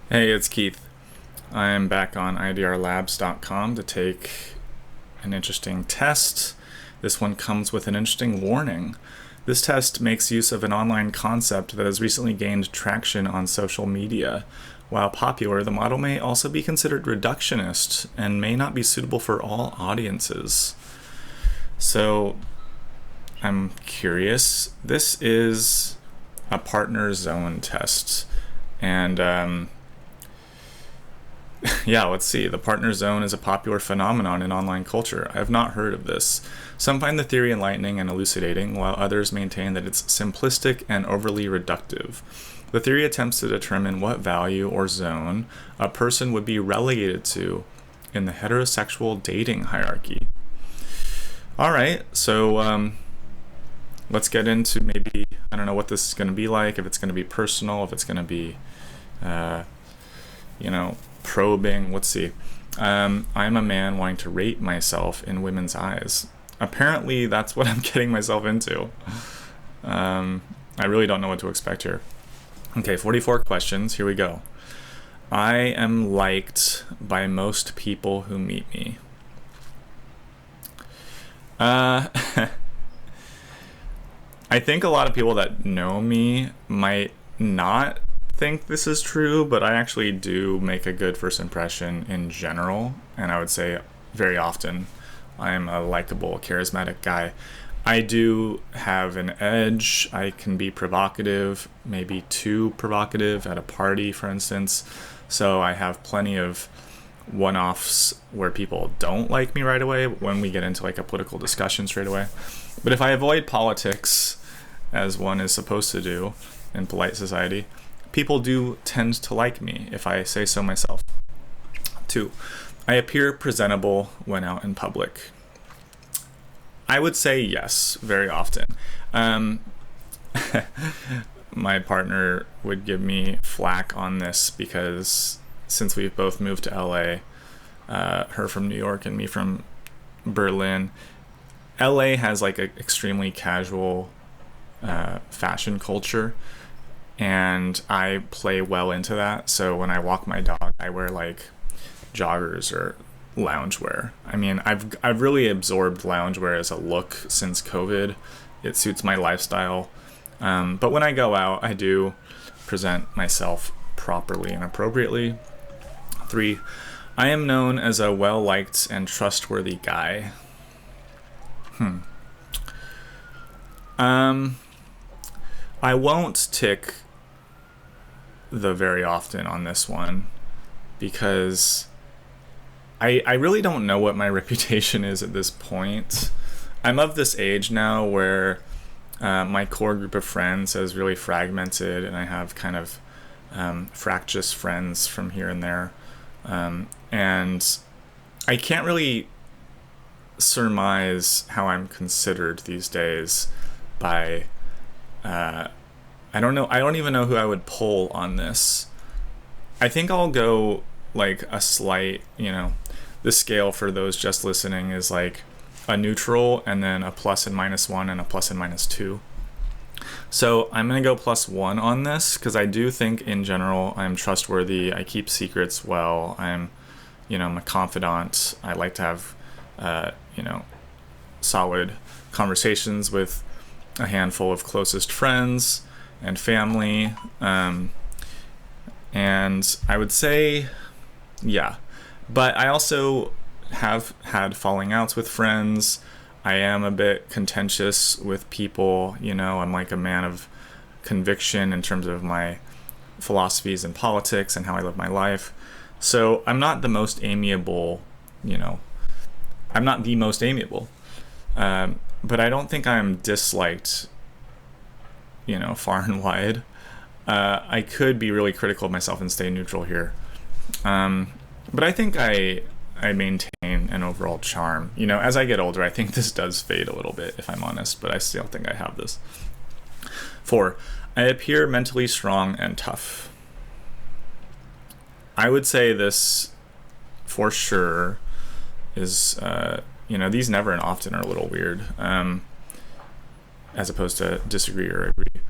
Hey, it's Keith. I'm back on IDRLabs.com to take an interesting test. This one comes with an interesting warning. This test makes use of an online concept that has recently gained traction on social media. While popular, the model may also be considered reductionist and may not be suitable for all audiences. So, I'm curious. This is a partner zone test. And, yeah, let's see. The partner zone is a popular phenomenon in online culture. I have not heard of this. Some find the theory enlightening and elucidating, while others maintain that it's simplistic and overly reductive. The theory attempts to determine what value or zone a person would be relegated to in the heterosexual dating hierarchy. All right, so let's get into maybe, I don't know what this is going to be like, if it's going to be personal, if it's going to be, uh, probing. Let's see. I'm a man wanting to rate myself in women's eyes. Apparently, that's what I'm getting myself into. I really don't know what to expect here. Okay, 44 questions. Here we go. I am liked by most people who meet me. I think a lot of people that know me might not think this is true, but I actually do make a good first impression in general, and I would say very often I'm a likable, charismatic guy. I do have an edge. I can be provocative, maybe too provocative at a party, for instance. So I have plenty of one-offs where people don't like me right away when we get into like a political discussion straight away. But if I avoid politics, as one is supposed to do in polite society, people do tend to like me, if I say so myself. 2, I appear presentable when out in public. I would say yes, very often. My partner would give me flack on this because since we've both moved to LA, her from New York and me from Berlin, LA has like an extremely casual fashion culture, and I play well into that. So when I walk my dog, I wear like joggers or loungewear. I mean, I've really absorbed loungewear as a look since COVID. It suits my lifestyle. But when I go out, I do present myself properly and appropriately. 3, I am known as a well-liked and trustworthy guy. I won't tick the very often on this one because I really don't know what my reputation is at this point. I'm of this age now where my core group of friends has really fragmented, and I have kind of fractious friends from here and there. And I can't really surmise how I'm considered these days by I don't know. I don't even know who I would poll on this. I think I'll go like a slight, the scale for those just listening is like a neutral and then a plus and minus 1 and a plus and minus 2. So I'm going to go +1 on this because I do think in general I'm trustworthy. I keep secrets well. I'm a confidant. I like to have, solid conversations with a handful of closest friends and family. And I would say, yeah. But I also have had falling outs with friends. I am a bit contentious with people. I'm like a man of conviction in terms of my philosophies and politics and how I live my life. So I'm not the most amiable, I'm not the most amiable. But I don't think I'm disliked, far and wide. I could be really critical of myself and stay neutral here. But I think I maintain an overall charm. As I get older, I think this does fade a little bit, if I'm honest, but I still think I have this. 4, I appear mentally strong and tough. I would say this for sure is, these never and often are a little weird, as opposed to disagree or agree.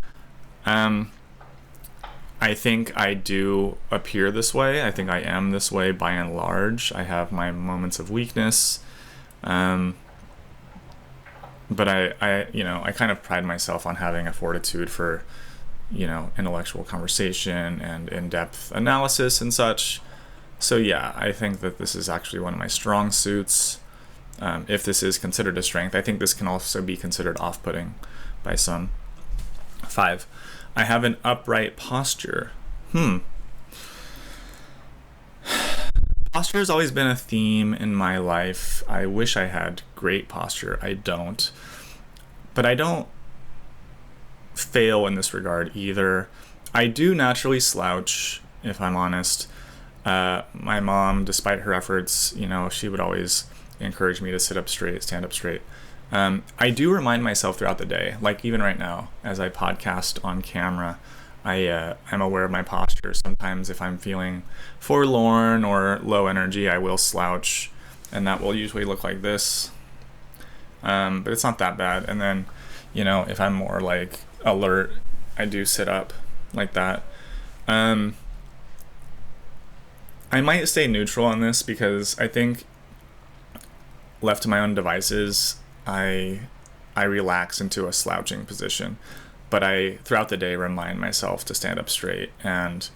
I think I do appear this way. I think I am this way by and large. I have my moments of weakness. But I kind of pride myself on having a fortitude for, intellectual conversation and in-depth analysis and such. So yeah, I think that this is actually one of my strong suits. If this is considered a strength, I think this can also be considered off-putting by some. 5, I have an upright posture. Posture has always been a theme in my life. I wish I had great posture. I don't. But I don't fail in this regard either. I do naturally slouch, if I'm honest. My mom, despite her efforts, she would always encourage me to sit up straight, stand up straight. I do remind myself throughout the day, like even right now, as I podcast on camera, I'm aware of my posture. Sometimes if I'm feeling forlorn or low energy, I will slouch, and that will usually look like this. But it's not that bad. And then, if I'm more like alert, I do sit up like that. I might stay neutral on this because I think left to my own devices, I relax into a slouching position. But I, throughout the day, remind myself to stand up straight, and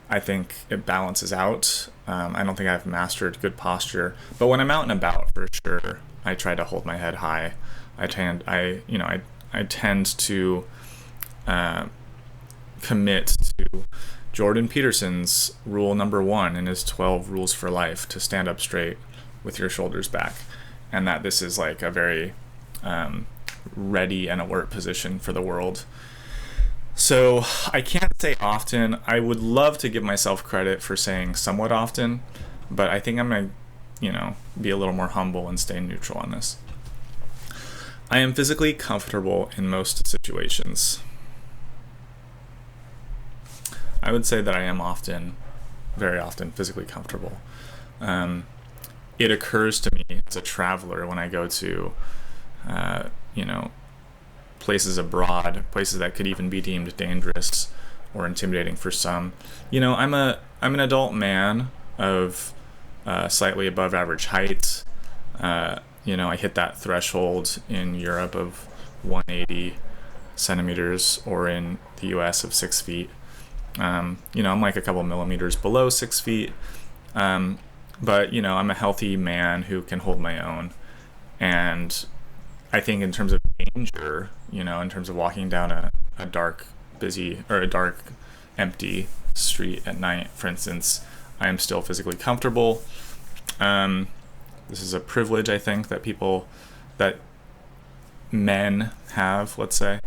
I think it balances out. I don't think I've mastered good posture, but when I'm out and about, for sure, I try to hold my head high. I tend to commit to Jordan Peterson's rule number 1 in his 12 rules for life, to stand up straight with your shoulders back, and that this is like a very ready and alert position for the world. So I can't say often. I would love to give myself credit for saying somewhat often, but I think I'm going to, be a little more humble and stay neutral on this. I am physically comfortable in most situations. I would say that I am very often physically comfortable. It occurs to me as a traveler when I go to places abroad, places that could even be deemed dangerous or intimidating for some. I'm an adult man of slightly above average height. I hit that threshold in Europe of 180 centimeters, or in the US of 6 feet. I'm like a couple millimeters below 6 feet. But I'm a healthy man who can hold my own. And I think in terms of danger, in terms of walking down a dark, empty street at night, for instance, I am still physically comfortable. This is a privilege, I think, that men have, let's say.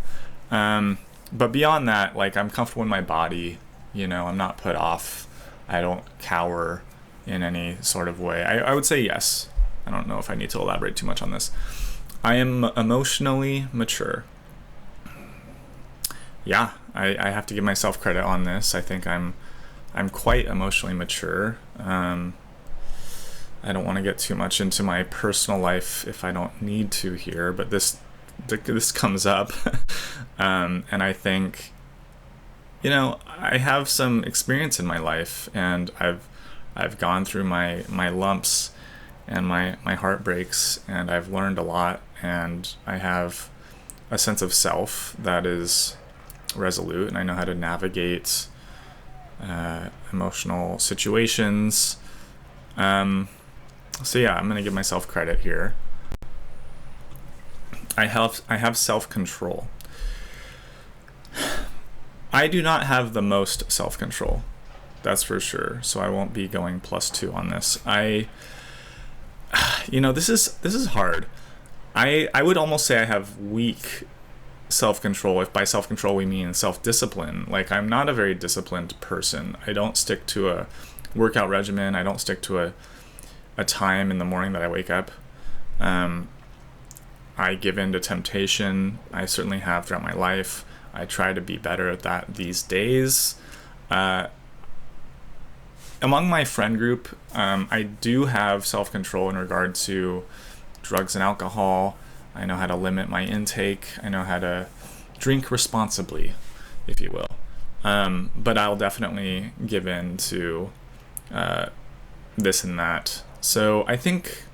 But beyond that, like, I'm comfortable in my body. I'm not put off. I don't cower in any sort of way. I would say yes. I don't know if I need to elaborate too much on this. I am emotionally mature. Yeah, I have to give myself credit on this. I think I'm quite emotionally mature. I don't want to get too much into my personal life if I don't need to here, but this comes up. And I think, I have some experience in my life, and I've gone through my lumps and my heartbreaks, and I've learned a lot, and I have a sense of self that is resolute, and I know how to navigate emotional situations. So yeah, I'm going to give myself credit here. I have self-control. I do not have the most self-control, that's for sure, so I won't be going +2 on this. This is hard. I would almost say I have weak self-control, if by self-control we mean self-discipline. Like, I'm not a very disciplined person. I don't stick to a workout regimen. I don't stick to a time in the morning that I wake up. I give in to temptation. I certainly have throughout my life. I try to be better at that these days. Among my friend group, I do have self-control in regard to drugs and alcohol. I know how to limit my intake. I know how to drink responsibly, if you will. But I'll definitely give in to this and that. So I think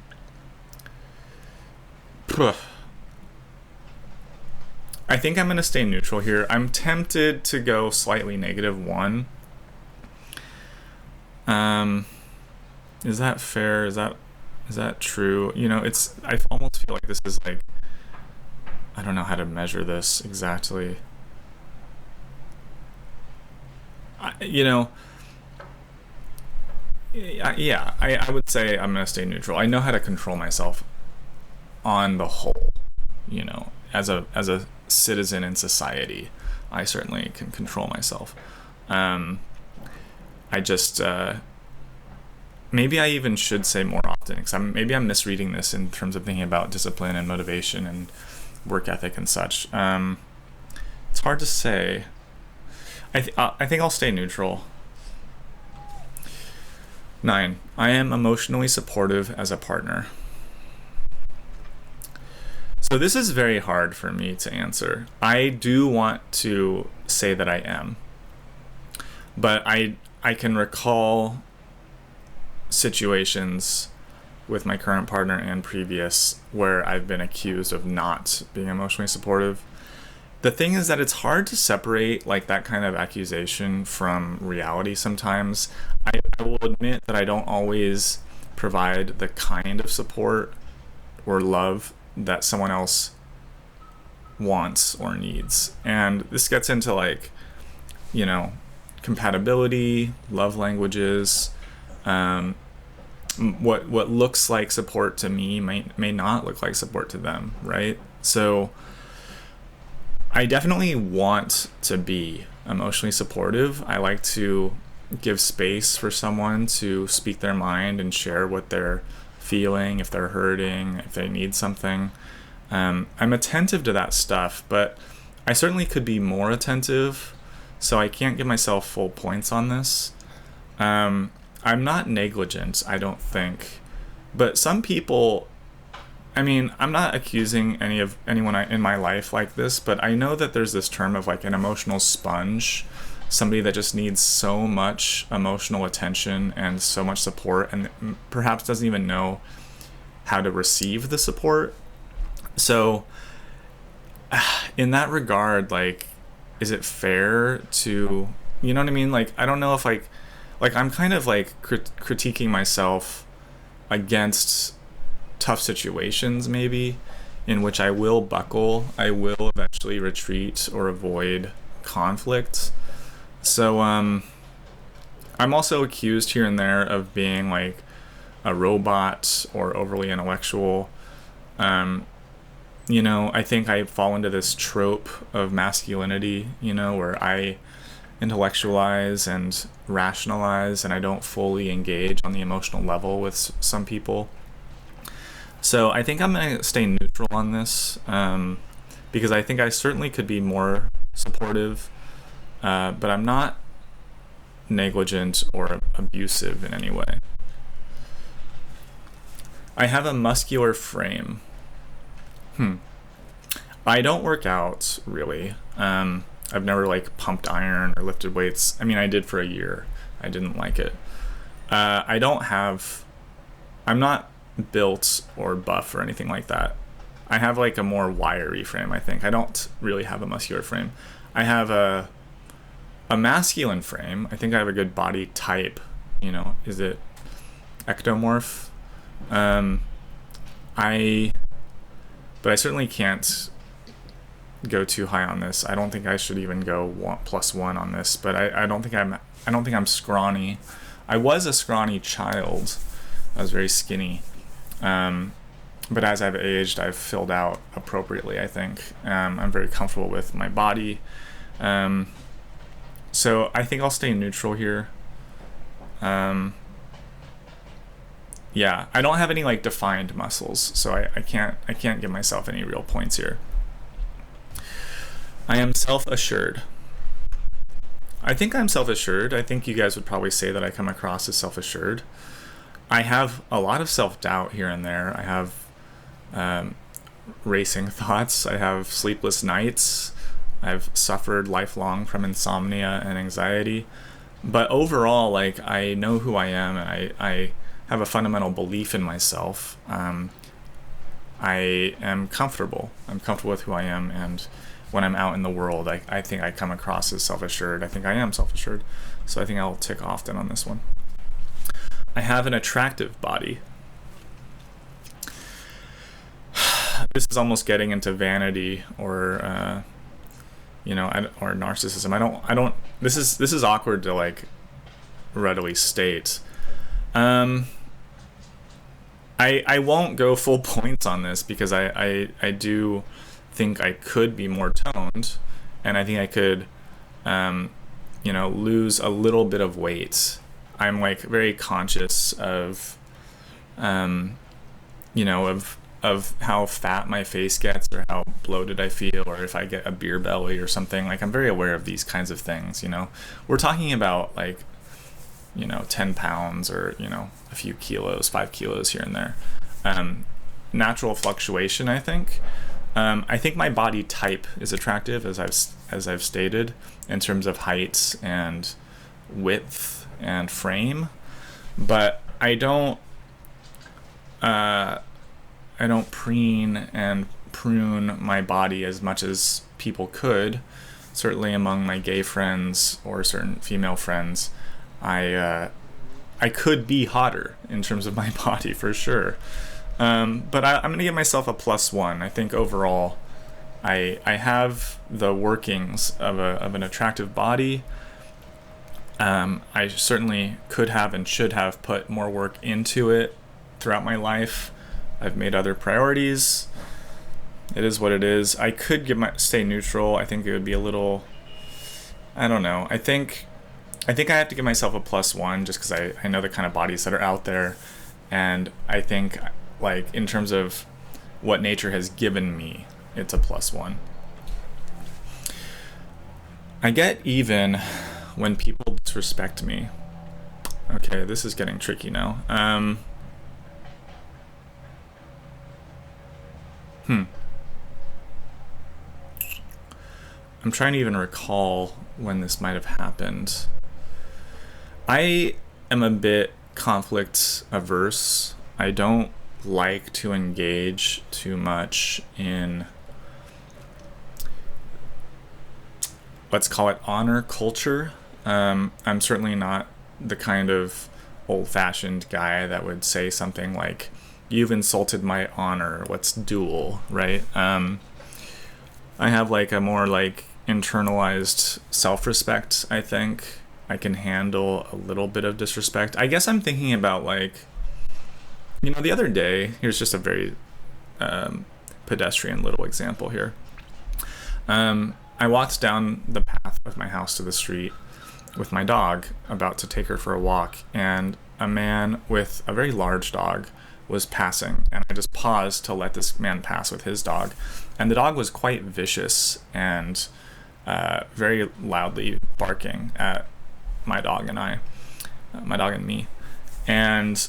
I'm going to stay neutral here. I'm tempted to go slightly -1. Is that fair? Is that true? I almost feel like this is like, I don't know how to measure this exactly. I would say I'm going to stay neutral. I know how to control myself on the whole, as a citizen in society. I certainly can control myself. I just maybe I even should say more often, because maybe I'm misreading this in terms of thinking about discipline and motivation and work ethic and such. It's hard to say. I think I'll stay neutral. 9. I am emotionally supportive as a partner. So this is very hard for me to answer. I do want to say that I am, but I can recall situations with my current partner and previous where I've been accused of not being emotionally supportive. The thing is that it's hard to separate like that kind of accusation from reality sometimes. I will admit that I don't always provide the kind of support or love that someone else wants or needs. And this gets into like, compatibility, love languages, what looks like support to me may not look like support to them, right? So I definitely want to be emotionally supportive. I like to give space for someone to speak their mind and share what they're feeling, if they're hurting, if they need something. I'm attentive to that stuff, but I certainly could be more attentive, so I can't give myself full points on this. I'm not negligent, I don't think, but some people, I'm not accusing anyone in my life like this, but I know that there's this term of like an emotional sponge, somebody that just needs so much emotional attention and so much support, and perhaps doesn't even know how to receive the support. So in that regard, like, is it fair to, you know what I mean? Like, I don't know if like I'm kind of like critiquing myself against tough situations, maybe, in which I will buckle, I will eventually retreat or avoid conflict. So I'm also accused here and there of being like a robot or overly intellectual. I think I fall into this trope of masculinity, where I intellectualize and rationalize and I don't fully engage on the emotional level with some people. So I think I'm going to stay neutral on this, because I think I certainly could be more supportive, but I'm not negligent or abusive in any way. I have a muscular frame. I don't work out, really. I've never like pumped iron or lifted weights. I did for a year. I didn't like it. I'm not built or buff or anything like that. I have like a more wiry frame, I think. I don't really have a muscular frame. I have a masculine frame. I think I have a good body type. Is it ectomorph? But I certainly can't go too high on this. I don't think I should even go +1 on this. But I don't think I'm scrawny. I was a scrawny child. I was very skinny. But as I've aged, I've filled out appropriately, I think. I'm very comfortable with my body. So I think I'll stay neutral here. Yeah, I don't have any like defined muscles, so I can't give myself any real points here. I am self-assured. I think I'm self-assured. I think you guys would probably say that I come across as self-assured. I have a lot of self-doubt here and there. I have racing thoughts. I have sleepless nights. I've suffered lifelong from insomnia and anxiety. But overall, like, I know who I am, and I have a fundamental belief in myself. I am comfortable. I'm comfortable with who I am, and when I'm out in the world, I think I come across as self-assured. I think I am self-assured. So I think I'll tick often on this one. I have an attractive body. This is almost getting into vanity or or narcissism. I don't. This is awkward to like readily state. I won't go full points on this because I do think I could be more toned, and I think I could, lose a little bit of weight. I'm like very conscious of, of how fat my face gets, or how bloated I feel, or if I get a beer belly or something. Like, I'm very aware of these kinds of things. We're talking about like, 10 pounds or, a few kilos, 5 kilos here and there. Natural fluctuation, I think. I think my body type is attractive, as I've stated, in terms of height and width and frame, but I don't preen and prune my body as much as people could. Certainly among my gay friends or certain female friends, I could be hotter in terms of my body for sure. But I'm going to give myself a +1. I think overall, I have the workings of an attractive body. I certainly could have and should have put more work into it throughout my life. I've made other priorities. It is what it is. I could stay neutral. I think it would be a little, I don't know. I think I have to give myself a +1 just because I know the kind of bodies that are out there, and I think, like, in terms of what nature has given me, it's a +1. I get even when people disrespect me. Okay, this is getting tricky now. I'm trying to even recall when this might have happened. I am a bit conflict averse. I don't like to engage too much in, let's call it, honor culture. I'm certainly not the kind of old-fashioned guy that would say something like, "You've insulted my honor, let's duel," right? I have like a more like internalized self-respect, I think. I can handle a little bit of disrespect. I guess I'm thinking about, like, the other day, here's just a very pedestrian little example here. I walked down the path of my house to the street with my dog, about to take her for a walk, and a man with a very large dog was passing, and I just paused to let this man pass with his dog, and the dog was quite vicious and very loudly barking at my dog and me, and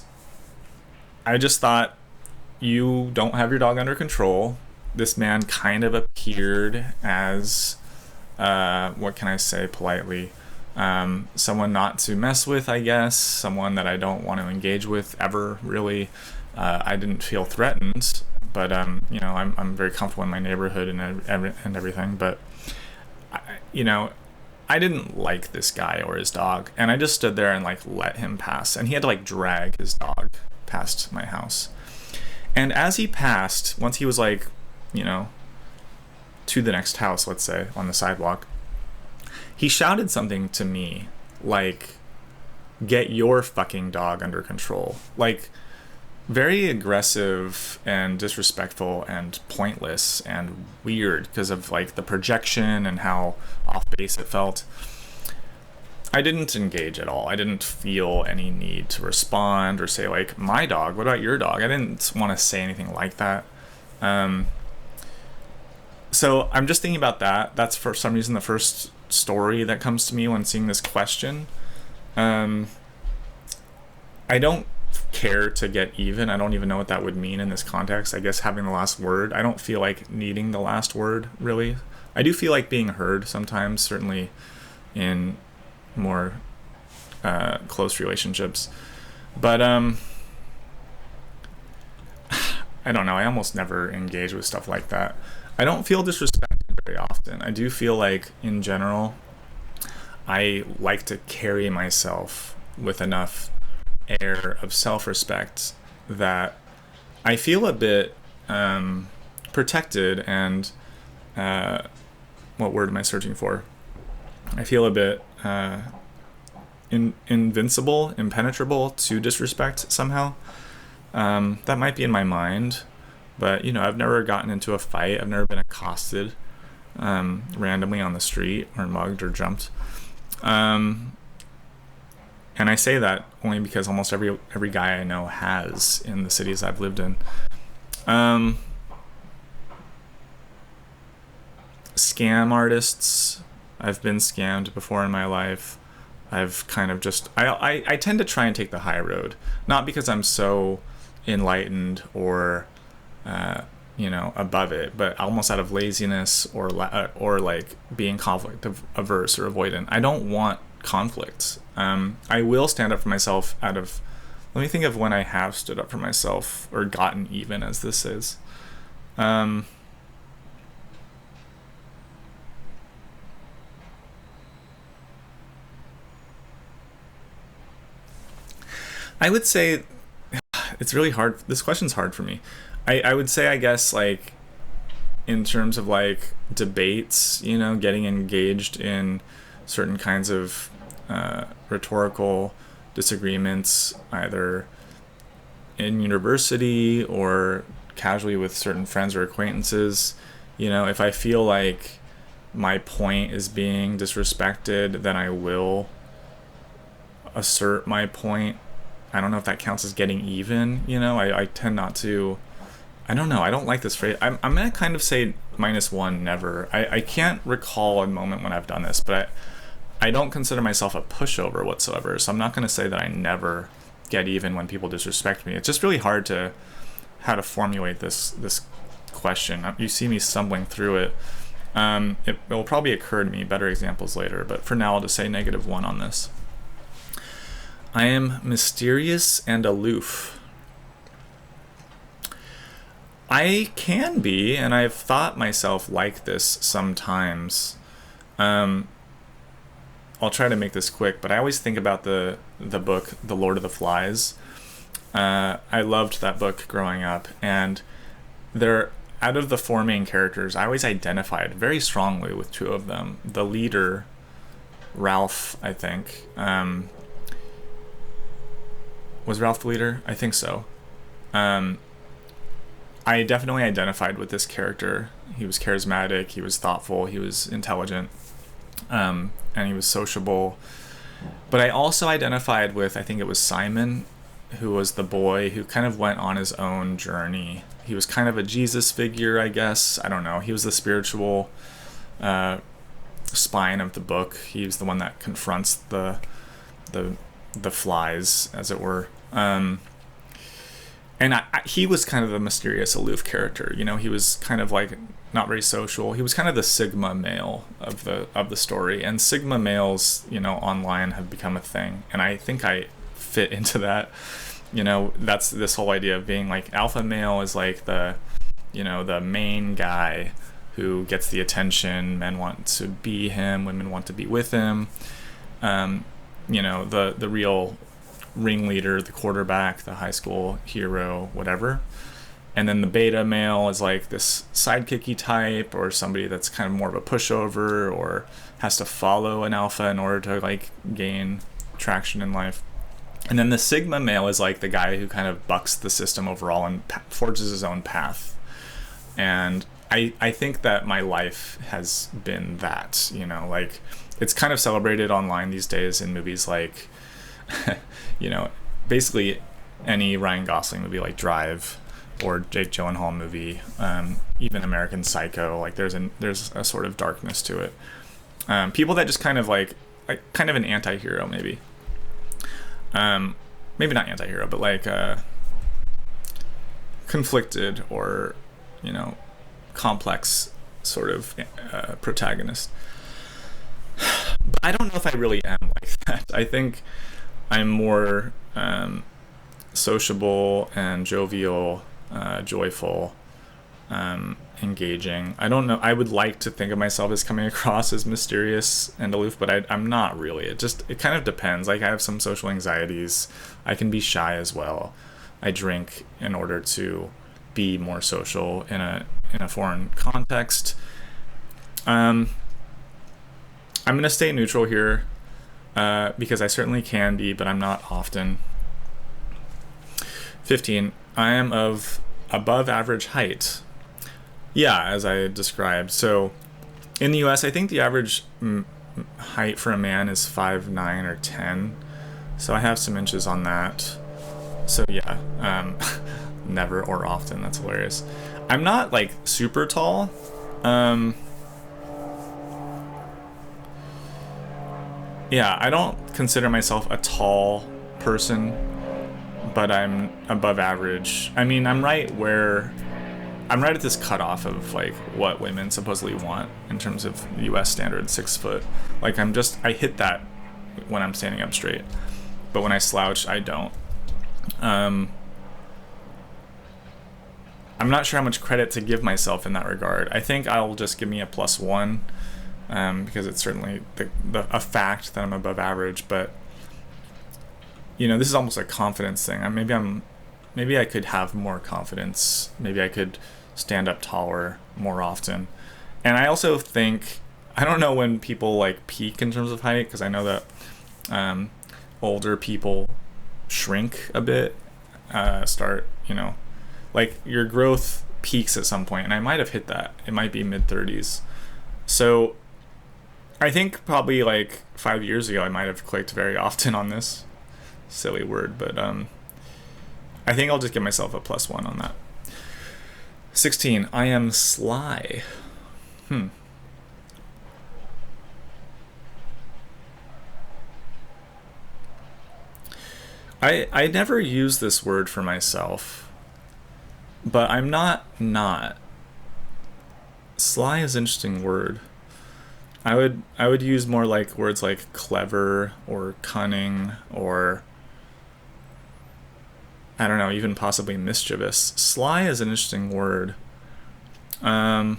I just thought, you don't have your dog under control. This man kind of appeared as, what can I say politely, someone not to mess with, I guess, someone that I don't want to engage with ever, really. I didn't feel threatened, but I'm very comfortable in my neighborhood and everything, but I didn't like this guy or his dog, and I just stood there and like let him pass, and he had to like drag his dog past my house. And as he passed, once he was like, to the next house, let's say, on the sidewalk, he shouted something to me like, "Get your fucking dog under control." Like, very aggressive and disrespectful and pointless and weird because of like the projection and how off base it felt. I didn't engage at all. I didn't feel any need to respond or say like, "My dog, what about your dog?" I didn't want to say anything like that. So I'm just thinking about that. That's for some reason the first story that comes to me when seeing this question. I don't care to get even. I don't even know what that would mean in this context. I guess having the last word. I don't feel like needing the last word, really. I do feel like being heard sometimes, certainly in more close relationships. But I don't know. I almost never engage with stuff like that. I don't feel disrespected very often. I do feel like, in general, I like to carry myself with enough air of self-respect that I feel a bit protected and what word am I searching for? I feel a bit invincible, impenetrable to disrespect somehow. That might be in my mind, but I've never gotten into a fight. I've never been accosted randomly on the street or mugged or jumped. And I say that only because almost every guy I know has in the cities I've lived in. Scam artists. I've been scammed before in my life. I've kind of just... I tend to try and take the high road. Not because I'm so enlightened or, above it, but almost out of laziness or like being conflict averse or avoidant. I don't want conflict. I will stand up for myself out of... Let me think of when I have stood up for myself or gotten even, as this is. I would say it's really hard. This question's hard for me. I would say, I guess, like, in terms of like debates, getting engaged in certain kinds of rhetorical disagreements, either in university or casually with certain friends or acquaintances. If I feel like my point is being disrespected, then I will assert my point. I don't know if that counts as getting even. I tend not to... I don't know. I don't like this phrase. I'm going to kind of say -1, never. I can't recall a moment when I've done this, but I don't consider myself a pushover whatsoever. So I'm not going to say that I never get even when people disrespect me. It's just really hard to how to formulate this question. You see me stumbling through it. It will probably occur to me better examples later, but for now I'll just say -1 on this. I am mysterious and aloof. I can be, and I've thought myself like this sometimes. I'll try to make this quick, but I always think about the book, The Lord of the Flies. I loved that book growing up, and out of the 4 main characters, I always identified very strongly with 2 of them. The leader, Ralph, I think. Was Ralph the leader? I think so. I definitely identified with this character. He was charismatic, he was thoughtful, he was intelligent, and he was sociable. But I also identified with, I think it was Simon, who was the boy who kind of went on his own journey. He was kind of a Jesus figure, I guess. I don't know. He was the spiritual spine of the book. He was the one that confronts the flies, as it were. And he was kind of the mysterious, aloof character. He was kind of like not very social. He was kind of the Sigma male of the story. And Sigma males, online have become a thing. And I think I fit into that. That's this whole idea of being like alpha male is like the main guy who gets the attention. Men want to be him. Women want to be with him. The real ringleader, the quarterback, the high school hero, whatever. And then the beta male is like this sidekicky type, or somebody that's kind of more of a pushover, or has to follow an alpha in order to like gain traction in life. And then the sigma male is like the guy who kind of bucks the system overall and forges his own path. And I think that my life has been that, like it's kind of celebrated online these days in movies like basically any Ryan Gosling movie like Drive, or Jake Gyllenhaal movie, even American Psycho. Like there's a sort of darkness to it. People that just kind of like kind of an anti-hero, maybe. Maybe not anti-hero, but like conflicted or complex sort of protagonist. But I don't know if I really am like that. I think I'm more sociable and jovial, joyful, engaging. I don't know. I would like to think of myself as coming across as mysterious and aloof, but I'm not really. It kind of depends. Like, I have some social anxieties. I can be shy as well. I drink in order to be more social in a foreign context. I'm gonna stay neutral here because I certainly can be, but I'm not often. 15. I am of above average height. Yeah, as I described. So in the US, I think the average height for a man is 5'9" or 10. So I have some inches on that. So yeah, never or often. That's hilarious. I'm not like super tall. Yeah, I don't consider myself a tall person, but I'm above average. I mean, I'm right at this cutoff of like what women supposedly want in terms of US standard 6 foot. Like, I hit that when I'm standing up straight, but when I slouch, I don't. I'm not sure how much credit to give myself in that regard. I think I'll just give me a +1, because it's certainly a fact that I'm above average. But this is almost a confidence thing. Maybe I could have more confidence. Maybe I could stand up taller more often. And I also think, I don't know when people like peak in terms of height, because I know that older people shrink a bit, start, like your growth peaks at some point, and I might have hit that. It might be mid-30s. So I think probably like 5 years ago I might have clicked very often on this. Silly word, but I think I'll just give myself a +1 on that. 16. I am sly. I never use this word for myself, but I'm not. Sly is an interesting word. I would use more like words like clever or cunning or, I don't know, even possibly mischievous. Sly is an interesting word. Shall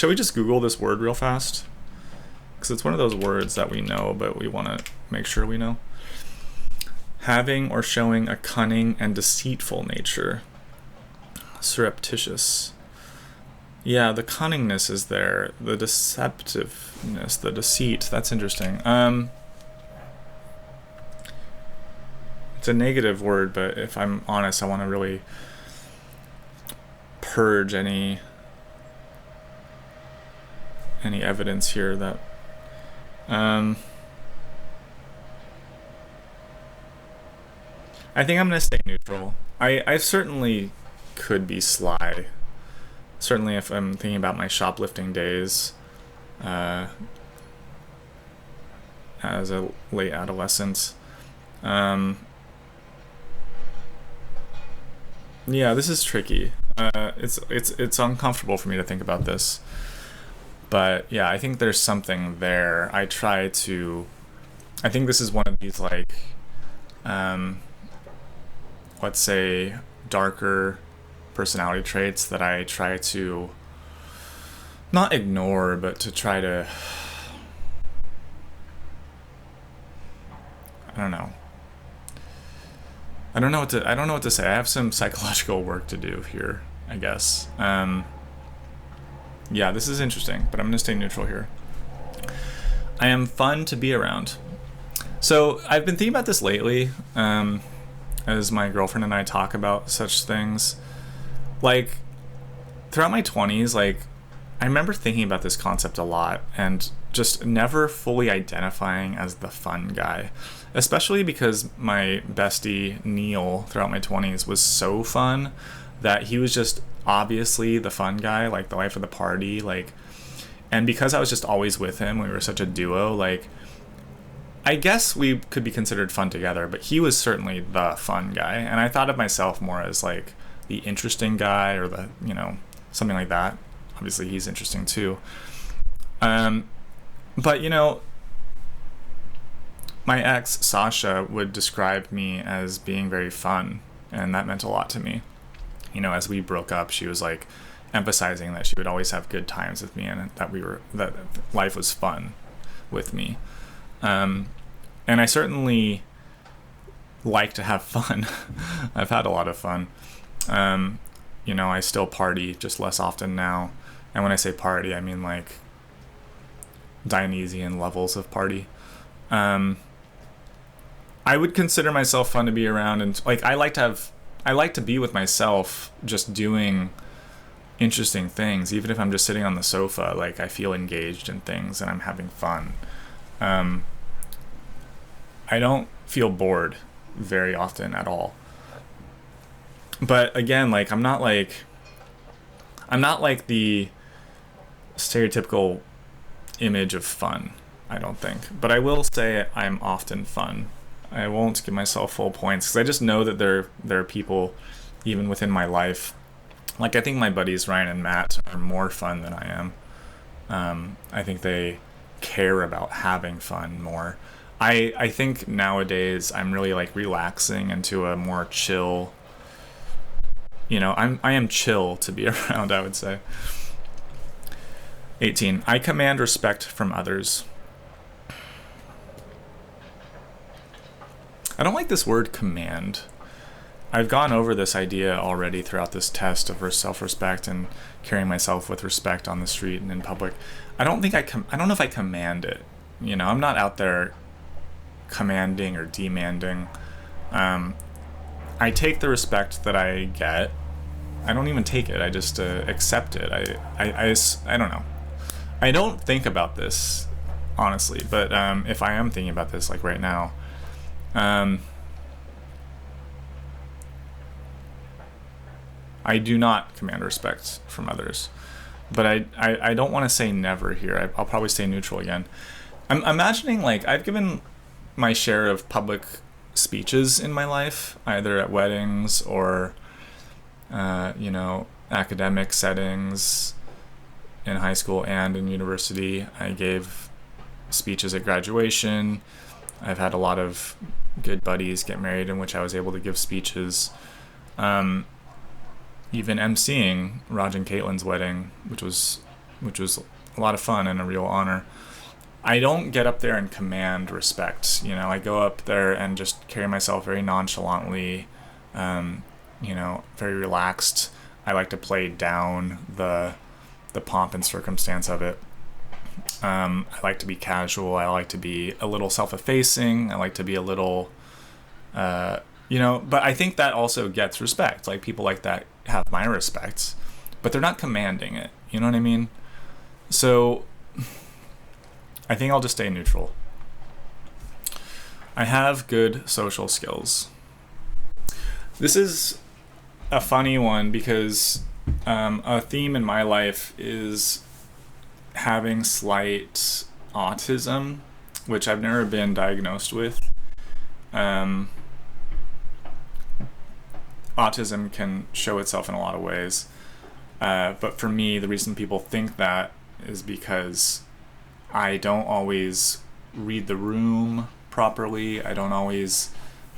we just Google this word real fast? Because it's one of those words that we know, but we want to make sure we know. Having or showing a cunning and deceitful nature. Surreptitious. Yeah, the cunningness is there. The deceptiveness, the deceit. That's interesting. It's a negative word, but if I'm honest, I want to really purge any evidence here that I think I'm going to stay neutral. I certainly could be sly. Certainly if I'm thinking about my shoplifting days as a late adolescent. Yeah, this is tricky. It's uncomfortable for me to think about this. But yeah, I think there's something there. I think this is one of these like let's say darker personality traits that I try to not ignore, but to try to, I don't know what to say. I have some psychological work to do here, I guess. Yeah, this is interesting, but I'm gonna stay neutral here. I am fun to be around. So I've been thinking about this lately, as my girlfriend and I talk about such things. Like, throughout my 20s, like, I remember thinking about this concept a lot and just never fully identifying as the fun guy. Especially because my bestie, Neil, throughout my 20s was so fun that he was just obviously the fun guy, like the life of the party, like, and because I was just always with him, we were such a duo, like, I guess we could be considered fun together, but he was certainly the fun guy, and I thought of myself more as like the interesting guy or the, something like that. obviously he's interesting too. But my ex Sasha would describe me as being very fun, and that meant a lot to me. As we broke up, she was like emphasizing that she would always have good times with me, and that life was fun with me. And I certainly like to have fun. I've had a lot of fun. I still party, just less often now. And when I say party, I mean like Dionysian levels of party. I would consider myself fun to be around, and like I like to be with myself, just doing interesting things. Even if I'm just sitting on the sofa, like I feel engaged in things and I'm having fun. I don't feel bored very often at all. But again, like I'm not like the stereotypical image of fun, I don't think. But I will say I'm often fun. I won't give myself full points because I just know that there are people even within my life. Like I think my buddies Ryan and Matt are more fun than I am. I think they care about having fun more. I think nowadays I'm really like relaxing into a more chill. I am chill to be around, I would say. 18. I command respect from others. I don't like this word command. I've gone over this idea already throughout this test of self-respect and carrying myself with respect on the street and in public. I don't know if I command it. I'm not out there commanding or demanding. I take the respect that I get. I don't even take it. I just accept it. I don't know. I don't think about this, honestly, but if I am thinking about this, like right now, I do not command respect from others. But I don't want to say never here. I'll probably stay neutral again. I'm imagining, like, I've given my share of public speeches in my life, either at weddings or, academic settings in high school and in university. I gave speeches at graduation. I've had a lot of good buddies get married in which I was able to give speeches. Even emceeing Raj and Caitlin's wedding, which was a lot of fun and a real honor. I don't get up there and command respect. I go up there and just carry myself very nonchalantly, very relaxed. I like to play down the pomp and circumstance of it. I like to be casual. I like to be a little self-effacing. I like to be a little, but I think that also gets respect. Like, people like that have my respect, but they're not commanding it. You know what I mean? So I think I'll just stay neutral. I have good social skills. This is a funny one because a theme in my life is having slight autism, which I've never been diagnosed with. Autism can show itself in a lot of ways. But for me, the reason people think that is because I don't always read the room properly. I don't always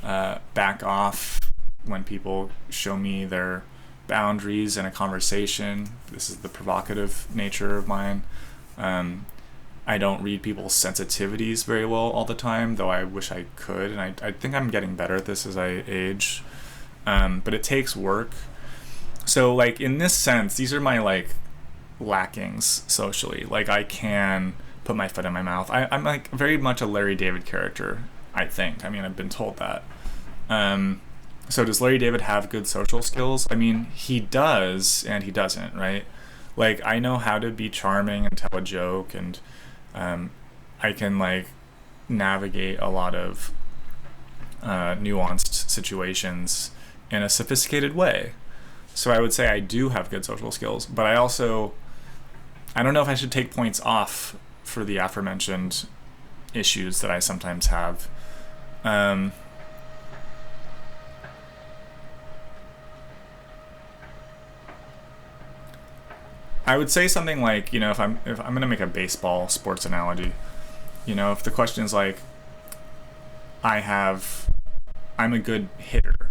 back off when people show me their boundaries in a conversation. This is the provocative nature of mine. I don't read people's sensitivities very well all the time, though I wish I could. And I think I'm getting better at this as I age. But it takes work. So, like, in this sense, these are my, like, lackings socially. Like, I can put my foot in my mouth. I'm like very much a Larry David character, I think. I mean, I've been told that. So does Larry David have good social skills? I mean, he does and he doesn't, right? Like, I know how to be charming and tell a joke, and I can, like, navigate a lot of nuanced situations in a sophisticated way. So I would say I do have good social skills, but I don't know if I should take points off for the aforementioned issues that I sometimes have. I would say something like, if I'm gonna make a baseball sports analogy, if the question is like, I'm a good hitter.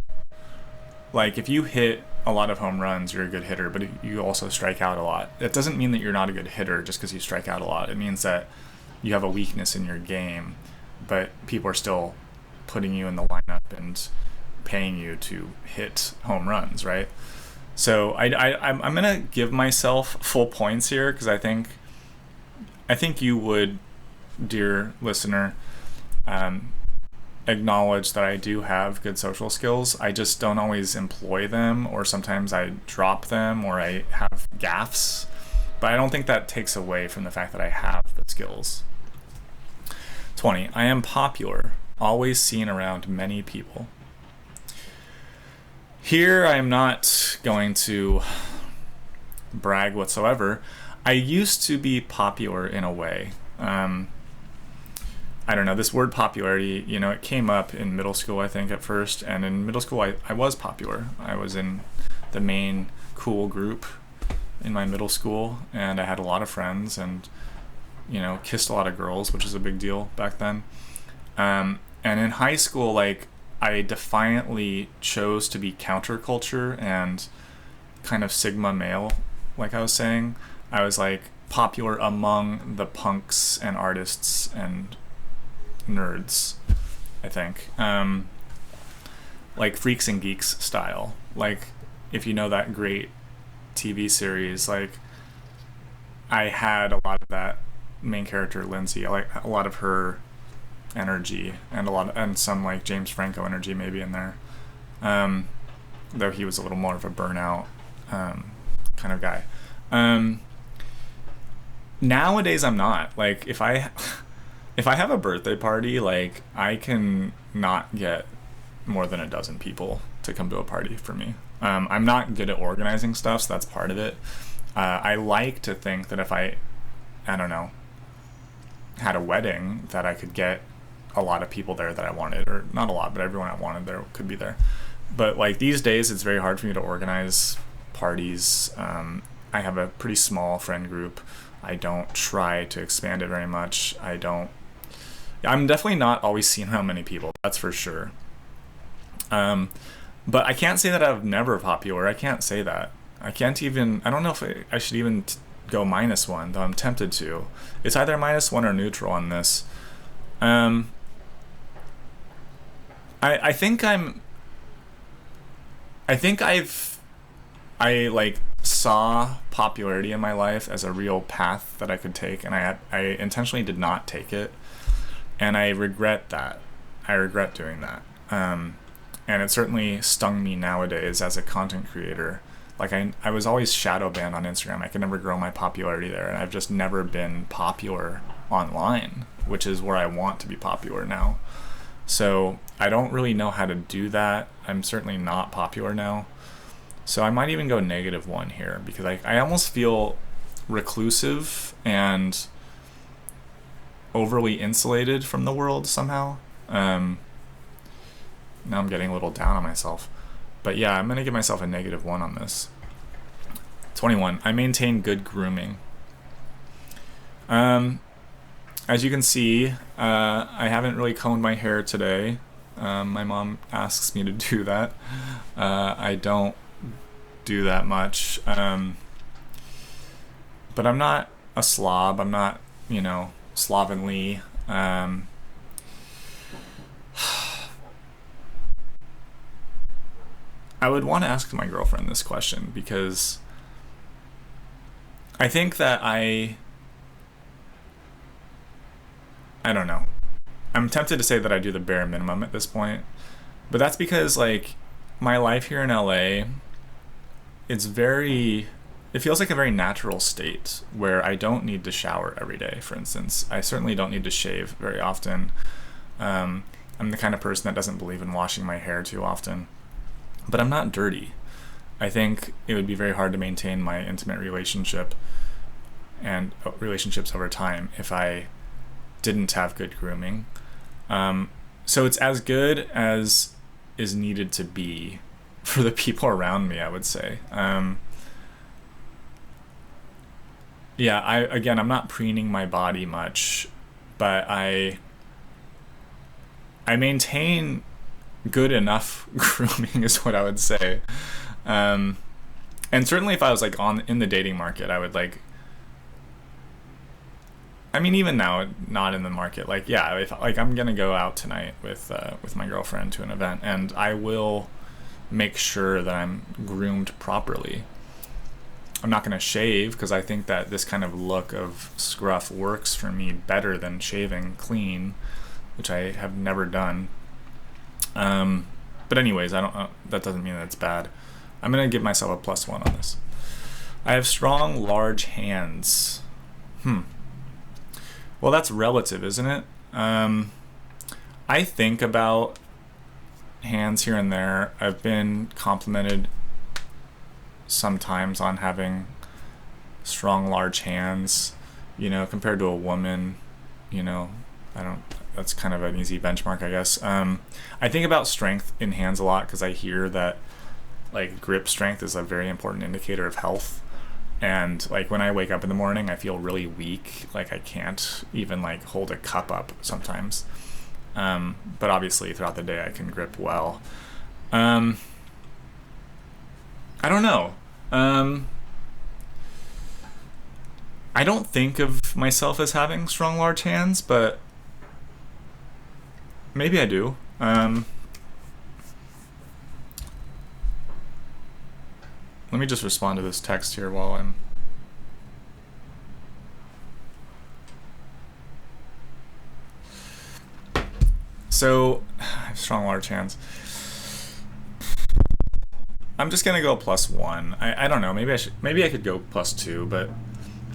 Like if you hit a lot of home runs, you're a good hitter, but you also strike out a lot. It doesn't mean that you're not a good hitter just because you strike out a lot. It means that you have a weakness in your game, but people are still putting you in the lineup and paying you to hit home runs, right? So I'm gonna give myself full points here because I think you would, dear listener, acknowledge that I do have good social skills. I just don't always employ them, or sometimes I drop them, or I have gaffes. But I don't think that takes away from the fact that I have the skills. 20. I am popular, always seen around many people. Here I am not going to brag whatsoever. I used to be popular in a way. I don't know, this word popularity, it came up in middle school, I think, at first. And in middle school, I was popular. I was in the main cool group in my middle school, and I had a lot of friends and, kissed a lot of girls, which is a big deal back then. And in high school, like, I defiantly chose to be counterculture and kind of Sigma male, like I was saying. I was, like, popular among the punks and artists and nerds, I think. Like Freaks and Geeks style. Like, if you know that great TV series, like, I had a lot of that main character, Lindsay. I like a lot of her energy and some like James Franco energy maybe in there. Though he was a little more of a burnout kind of guy. Nowadays I'm not. Like, if I have a birthday party, like, I can not get more than a dozen people to come to a party for me. I'm not good at organizing stuff, so that's part of it. I like to think that if I don't know, had a wedding, that I could get a lot of people there that I wanted, or not a lot, but everyone I wanted there could be there. But like these days, it's very hard for me to organize parties. I have a pretty small friend group. I don't try to expand it very much. I'm definitely not always seeing how many people, that's for sure. But I can't say that I've never popular. I can't say that. I don't know if I should even go -1, though I'm tempted to. It's either -1 or neutral on this. I think I like saw popularity in my life as a real path that I could take, and I intentionally did not take it, and I regret that. I regret doing that. And it certainly stung me nowadays as a content creator. Like, I was always shadow banned on Instagram. I could never grow my popularity there, and I've just never been popular online, which is where I want to be popular now. So I don't really know how to do that. I'm certainly not popular now. So I might even go -1 here, because I almost feel reclusive and overly insulated from the world somehow. Now I'm getting a little down on myself. But yeah, I'm going to give myself a -1 on this. 21. I maintain good grooming. As you can see, I haven't really combed my hair today. My mom asks me to do that. I don't do that much. But I'm not a slob. I'm not, slovenly. I would want to ask my girlfriend this question, because I think that I don't know. I'm tempted to say that I do the bare minimum at this point, but that's because, like, my life here in LA, it feels like a very natural state where I don't need to shower every day, for instance. I certainly don't need to shave very often. I'm the kind of person that doesn't believe in washing my hair too often. But I'm not dirty. I think it would be very hard to maintain my intimate relationship and relationships over time if I didn't have good grooming. So it's as good as is needed to be for the people around me, I would say. yeah, I'm not preening my body much, but I maintain good enough grooming is what I would say. Um, and certainly if I was like on in the dating market, I would like. I mean, even now, not in the market. Like, yeah, if like I'm gonna go out tonight with my girlfriend to an event, and I will make sure that I'm groomed properly. I'm not gonna shave because I think that this kind of look of scruff works for me better than shaving clean, which I have never done. Um, but anyways, I don't. That doesn't mean that it's bad. I'm gonna give myself a +1 on this. I have strong, large hands. Hmm. Well, that's relative, isn't it? I think about hands here and there. I've been complimented sometimes on having strong, large hands. Compared to a woman, you know, I don't. That's kind of an easy benchmark, I guess. I think about strength in hands a lot because I hear that like grip strength is a very important indicator of health. And like when I wake up in the morning, I feel really weak. Like I can't even like hold a cup up sometimes. But obviously throughout the day I can grip well. I don't know. I don't think of myself as having strong, large hands, but maybe I do. Let me just respond to this text here while I'm. So, I have strong, large hands. I'm just gonna go +1. I don't know. Maybe I could go +2, but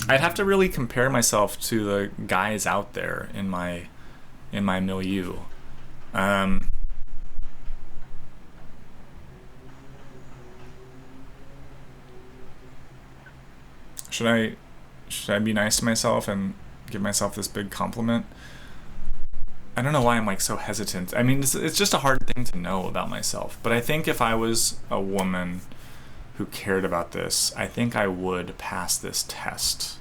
I'd have to really compare myself to the guys out there in my milieu. Um, should I be nice to myself and give myself this big compliment? I don't know why I'm like so hesitant. I mean, it's just a hard thing to know about myself. But I think if I was a woman who cared about this, I think I would pass this test.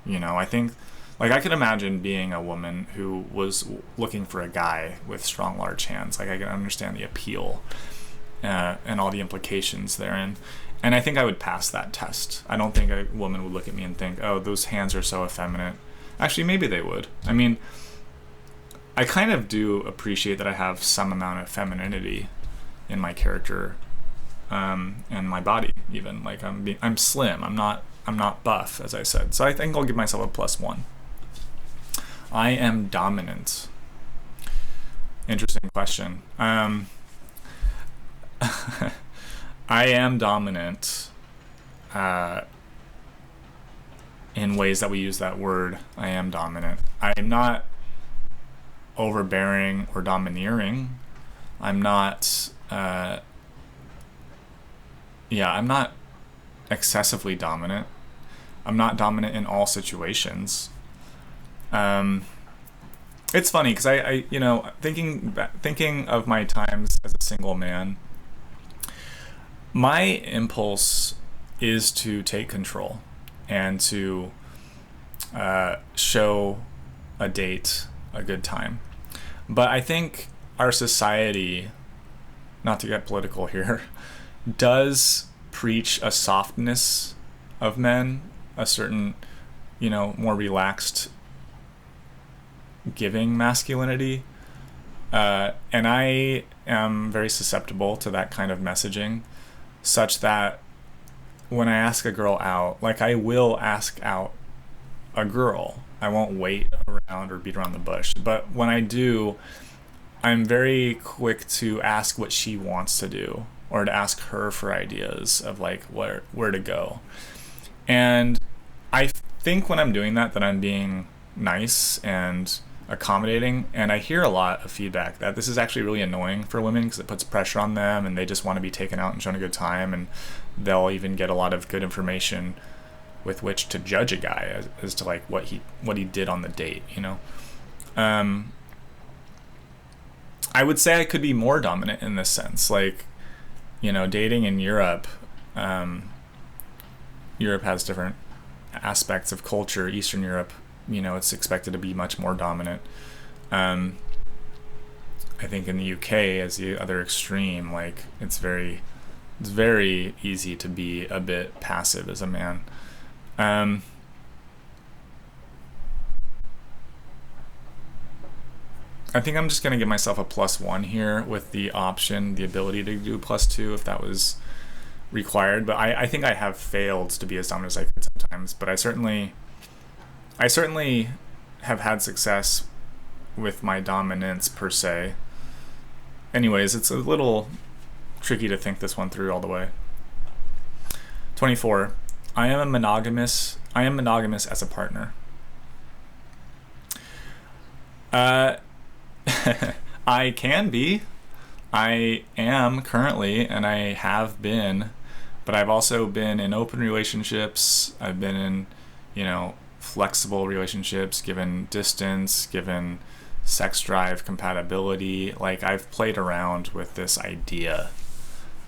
I think, like, I could imagine being a woman who was looking for a guy with strong, large hands. Like, I can understand the appeal and all the implications therein. And I think I would pass that test. I don't think a woman would look at me and think, oh, those hands are so effeminate. Actually, maybe they would. I mean, I kind of do appreciate that I have some amount of femininity in my character, and my body even. Like I'm slim. I'm not buff, as I said. So I think I'll give myself a +1. I am dominant. Interesting question. I am dominant in ways that we use that word. I am dominant. I am not overbearing or domineering. I'm not. I'm not excessively dominant. I'm not dominant in all situations. It's funny because thinking of my times as a single man, my impulse is to take control and to show a date a good time. But I think our society, not to get political here, does preach a softness of men, a certain, more relaxed giving masculinity. And I am very susceptible to that kind of messaging, such that when I ask a girl out, like I will ask out a girl. I won't wait around or beat around the bush. But when I do, I'm very quick to ask what she wants to do or to ask her for ideas of like where to go. And I think when I'm doing that I'm being nice and accommodating, and I hear a lot of feedback that this is actually really annoying for women because it puts pressure on them and they just want to be taken out and shown a good time, and they'll even get a lot of good information with which to judge a guy as to like what he did on the date. I would say I could be more dominant in this sense, like dating in Europe. Europe has different aspects of culture, Eastern Europe, it's expected to be much more dominant. I think in the UK, as the other extreme, like it's very easy to be a bit passive as a man. I think I'm just going to give myself a +1 here with the option, the ability to do +2 if that was required. But I think I have failed to be as dominant as I could sometimes. But I certainly have had success with my dominance per se. Anyways, it's a little tricky to think this one through all the way. 24. I am monogamous as a partner. I can be. I am currently, and I have been, but I've also been in open relationships. I've been in, flexible relationships, given distance, given sex drive compatibility. Like, I've played around with this idea.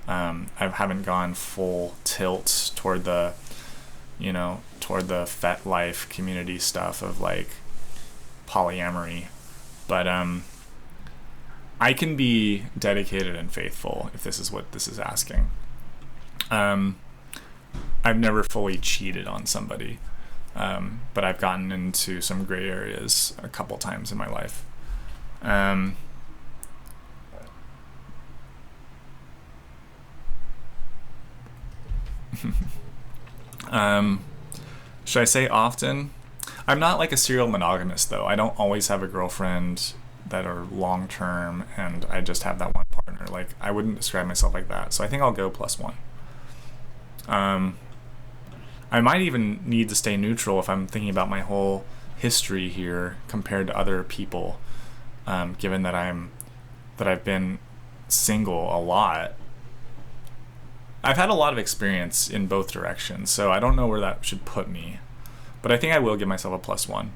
I haven't gone full tilt toward the fet life community stuff of like polyamory. But I can be dedicated and faithful if this is what this is asking. I've never fully cheated on somebody, but I've gotten into some gray areas a couple times in my life. Should I say often? I'm not like a serial monogamist though. I don't always have a girlfriend that are long term and I just have that one partner. Like, I wouldn't describe myself like that. So I think I'll go +1. I might even need to stay neutral if I'm thinking about my whole history here compared to other people, given that I've been single a lot. I've had a lot of experience in both directions, so I don't know where that should put me. But I think I will give myself a +1.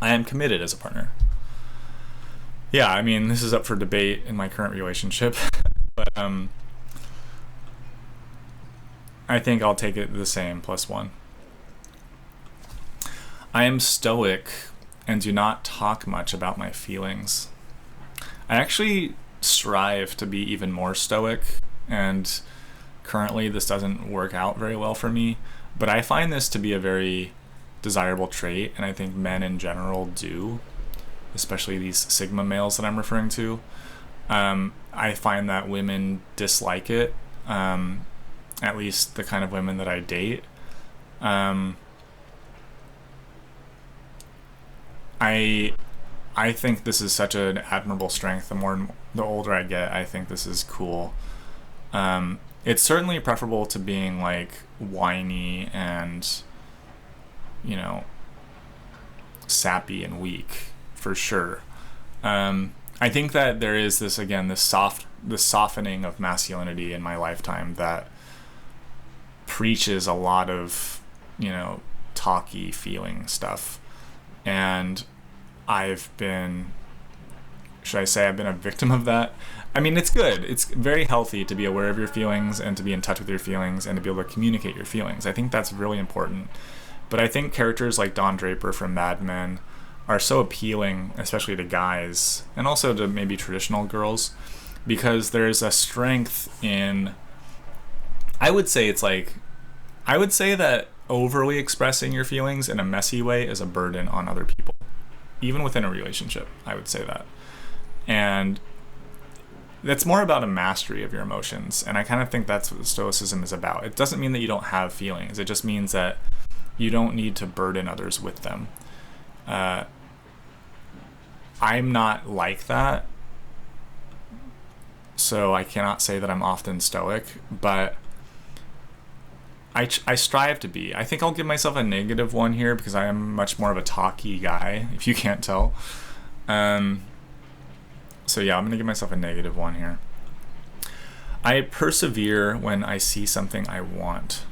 I am committed as a partner. Yeah, I mean, this is up for debate in my current relationship, but I think I'll take it the same, +1. I am stoic and do not talk much about my feelings. I actually strive to be even more stoic, and currently this doesn't work out very well for me, but I find this to be a very desirable trait, and I think men in general do, especially these Sigma males that I'm referring to. I find that women dislike it, at least the kind of women that I date. I think this is such an admirable strength. The older I get, I think this is cool. It's certainly preferable to being like whiny and, sappy and weak, for sure. I think that there is this softening of masculinity in my lifetime that preaches a lot of, talky feeling stuff. And I've been a victim of that. I mean, it's good. It's very healthy to be aware of your feelings and to be in touch with your feelings and to be able to communicate your feelings. I think that's really important. But I think characters like Don Draper from Mad Men are so appealing, especially to guys and also to maybe traditional girls, because there's a strength in, I would say that overly expressing your feelings in a messy way is a burden on other people, even within a relationship. I would say that. And that's more about a mastery of your emotions, and I kind of think that's what Stoicism is about. It doesn't mean that you don't have feelings. It just means that you don't need to burden others with them. I'm not like that, so I cannot say that I'm often stoic, but I strive to be. I think I'll give myself a -1 here because I am much more of a talky guy, if you can't tell. So yeah, I'm going to give myself a -1 here. I persevere when I see something I want.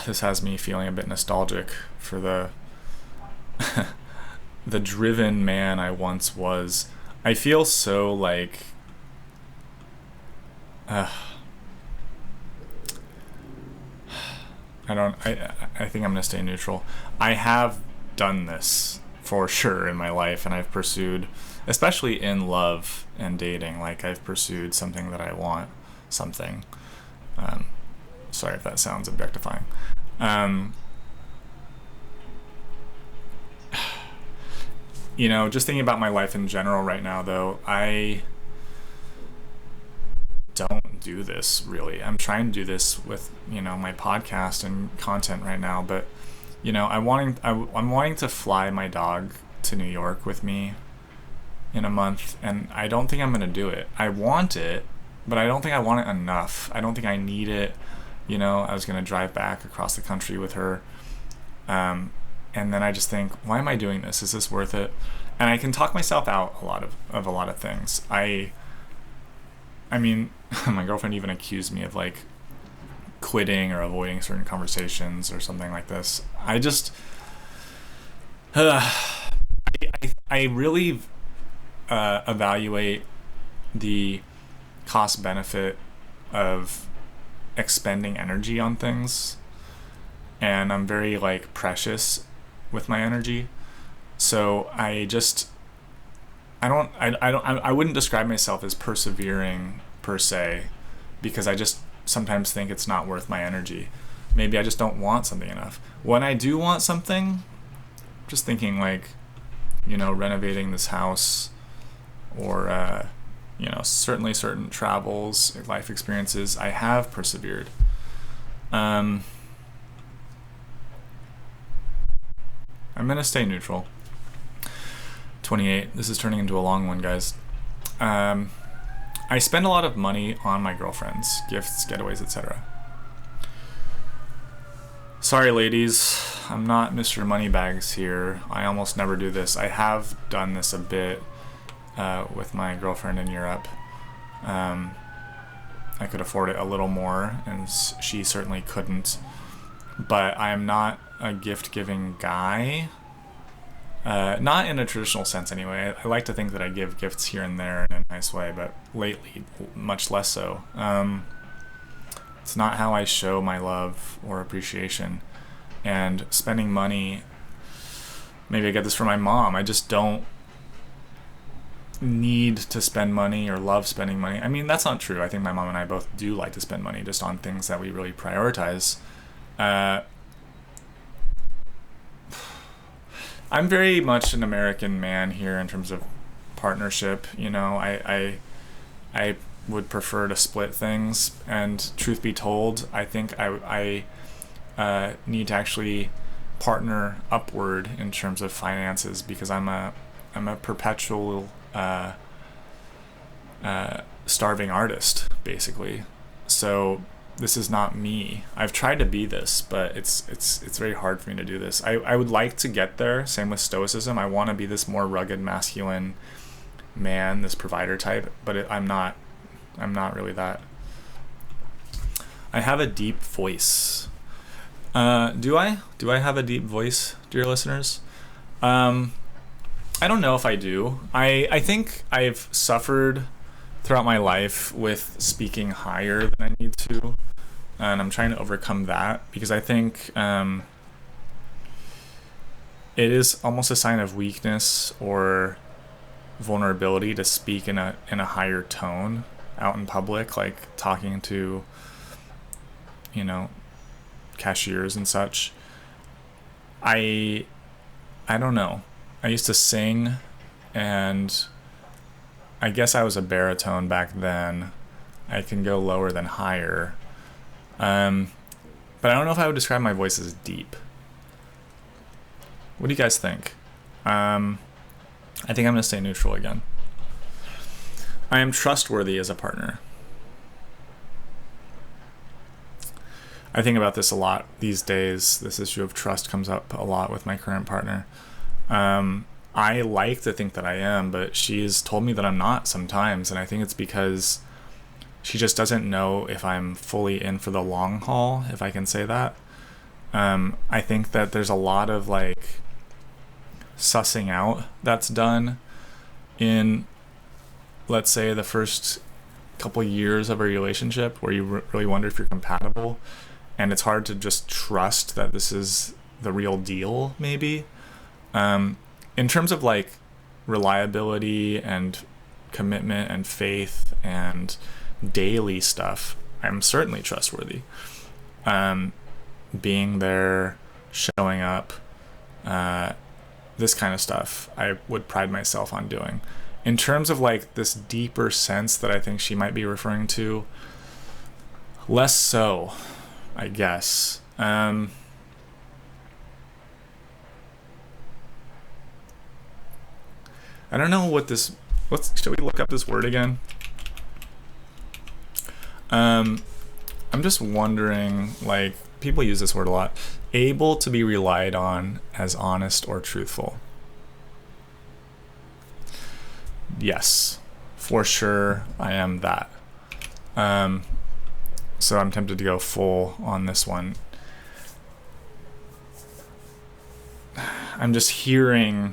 This has me feeling a bit nostalgic for the the driven man I once was. I feel so like I think I'm gonna stay neutral. I have done this for sure in my life, and I've pursued, especially in love and dating, like I've pursued something that I want, something. Um, Sorry if that sounds objectifying. Um, just thinking about my life in general right now, though, I don't do this really. I'm trying to do this with my podcast and content right now, but I'm wanting to fly my dog to New York with me in a month, and I don't think I'm gonna do it. I want it, but I don't think I want it enough. I don't think I need it. I was gonna drive back across the country with her, and then I just think, why am I doing this? Is this worth it? And I can talk myself out a lot of things. I mean, my girlfriend even accused me of like quitting or avoiding certain conversations or something like this. I just, I really evaluate the cost benefit of expending energy on things, and I'm very like precious with my energy. So I wouldn't describe myself as persevering per se, because I just sometimes think it's not worth my energy. Maybe I just don't want something enough. When I do want something, just thinking like, renovating this house, or certainly certain travels, life experiences, I have persevered. I'm gonna stay neutral. 28. This is turning into a long one, guys. I spend a lot of money on my girlfriends, gifts, getaways, etc. Sorry, ladies, I'm not Mr. Moneybags here. I almost never do this. I have done this a bit with my girlfriend in Europe. I could afford it a little more, and she certainly couldn't. But I am not a gift-giving guy. Not in a traditional sense, anyway. I like to think that I give gifts here and there in a nice way, but lately, much less so. It's not how I show my love or appreciation. And spending money, maybe I get this from my mom. I just don't need to spend money or love spending money. I mean, that's not true. I think my mom and I both do like to spend money, just on things that we really prioritize. I'm very much an American man here in terms of partnership. I would prefer to split things, and truth be told, I think I need to actually partner upward in terms of finances, because I'm a perpetual starving artist, basically. So this is not me. I've tried to be this, but it's very hard for me to do this. I would like to get there. Same with stoicism. I want to be this more rugged, masculine man, this provider type, but I'm not really that. I have a deep voice. Do I have a deep voice, dear listeners? I don't know if I do. I think I've suffered throughout my life with speaking higher than I need to, and I'm trying to overcome that, because I think it is almost a sign of weakness or vulnerability to speak in a higher tone out in public, like talking to cashiers and such. I don't know. I used to sing, and I guess I was a baritone back then. I can go lower than higher. But I don't know if I would describe my voice as deep. What do you guys think? I think I'm going to stay neutral again. I am trustworthy as a partner. I think about this a lot these days. This issue of trust comes up a lot with my current partner. I like to think that I am, but she's told me that I'm not sometimes, and I think it's because she just doesn't know if I'm fully in for the long haul, if I can say that. I think that there's a lot of like sussing out that's done in, let's say, the first couple years of a relationship, where you really wonder if you're compatible. and it's hard to just trust that this is the real deal, maybe. In terms of like reliability and commitment and faith and daily stuff, I'm certainly trustworthy. Being there, showing up, this kind of stuff, I would pride myself on doing. In terms of like this deeper sense that I think she might be referring to, less so, I guess. I don't know what this. Should we look up this word again? I'm just wondering, like, people use this word a lot. Able to be relied on as honest or truthful. Yes, for sure, I am that. So I'm tempted to go full on this one. I'm just hearing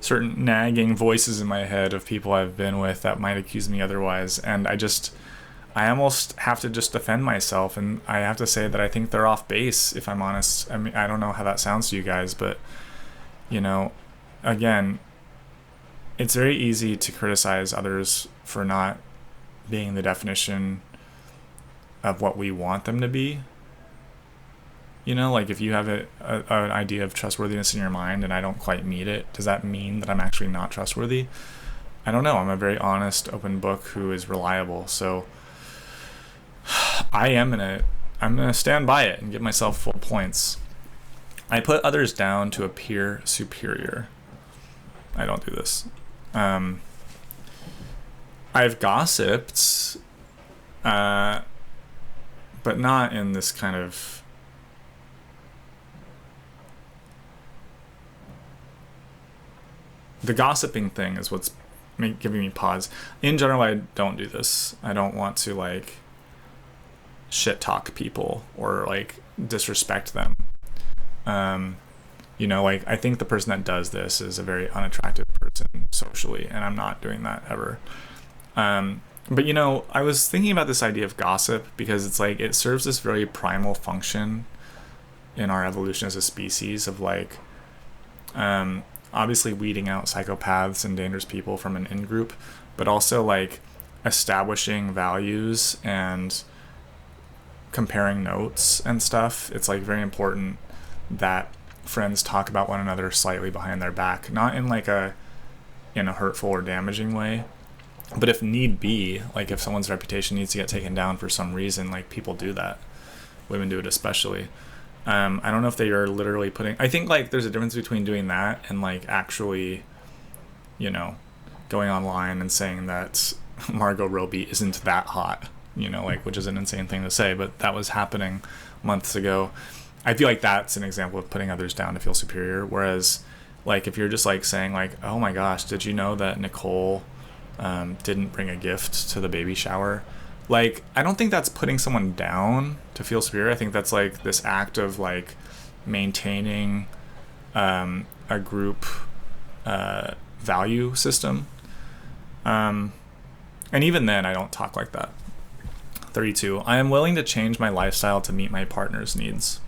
certain nagging voices in my head of people I've been with that might accuse me otherwise, and I almost have to just defend myself, and I have to say that I think they're off base, if I'm honest. I mean, I don't know how that sounds to you guys, but, you know, again, it's very easy to criticize others for not being the definition of what we want them to be. You know, like if you have an idea of trustworthiness in your mind and I don't quite meet it, does that mean that I'm actually not trustworthy? I don't know. I'm a very honest, open book who is reliable. So I'm gonna stand by it and give myself full points. I put others down to appear superior. I don't do this. I've gossiped, but not in this kind of the gossiping thing is what's giving me pause. In general, I don't do this. I don't want to like shit talk people or like disrespect them. You know, like I think the person that does this is a very unattractive person socially, and I'm not doing that ever. But you know, I was thinking about this idea of gossip because it's like it serves this very primal function in our evolution as a species of like obviously weeding out psychopaths and dangerous people from an in-group, but also like establishing values and comparing notes and stuff. It's like very important that friends talk about one another slightly behind their back, not in like a hurtful or damaging way, but if need be, like if someone's reputation needs to get taken down for some reason, like people do that. Women do it especially. I don't know if they are literally I think like there's a difference between doing that and like actually, you know, going online and saying that Margot Robbie isn't that hot, you know, like, which is an insane thing to say, but that was happening months ago. I feel like that's an example of putting others down to feel superior. Whereas like if you're just like saying like, oh my gosh, did you know that Nicole didn't bring a gift to the baby shower? Like, I don't think that's putting someone down to feel superior. I think that's like this act of like maintaining a group value system. And even then, I don't talk like that. 32. I am willing to change my lifestyle to meet my partner's needs.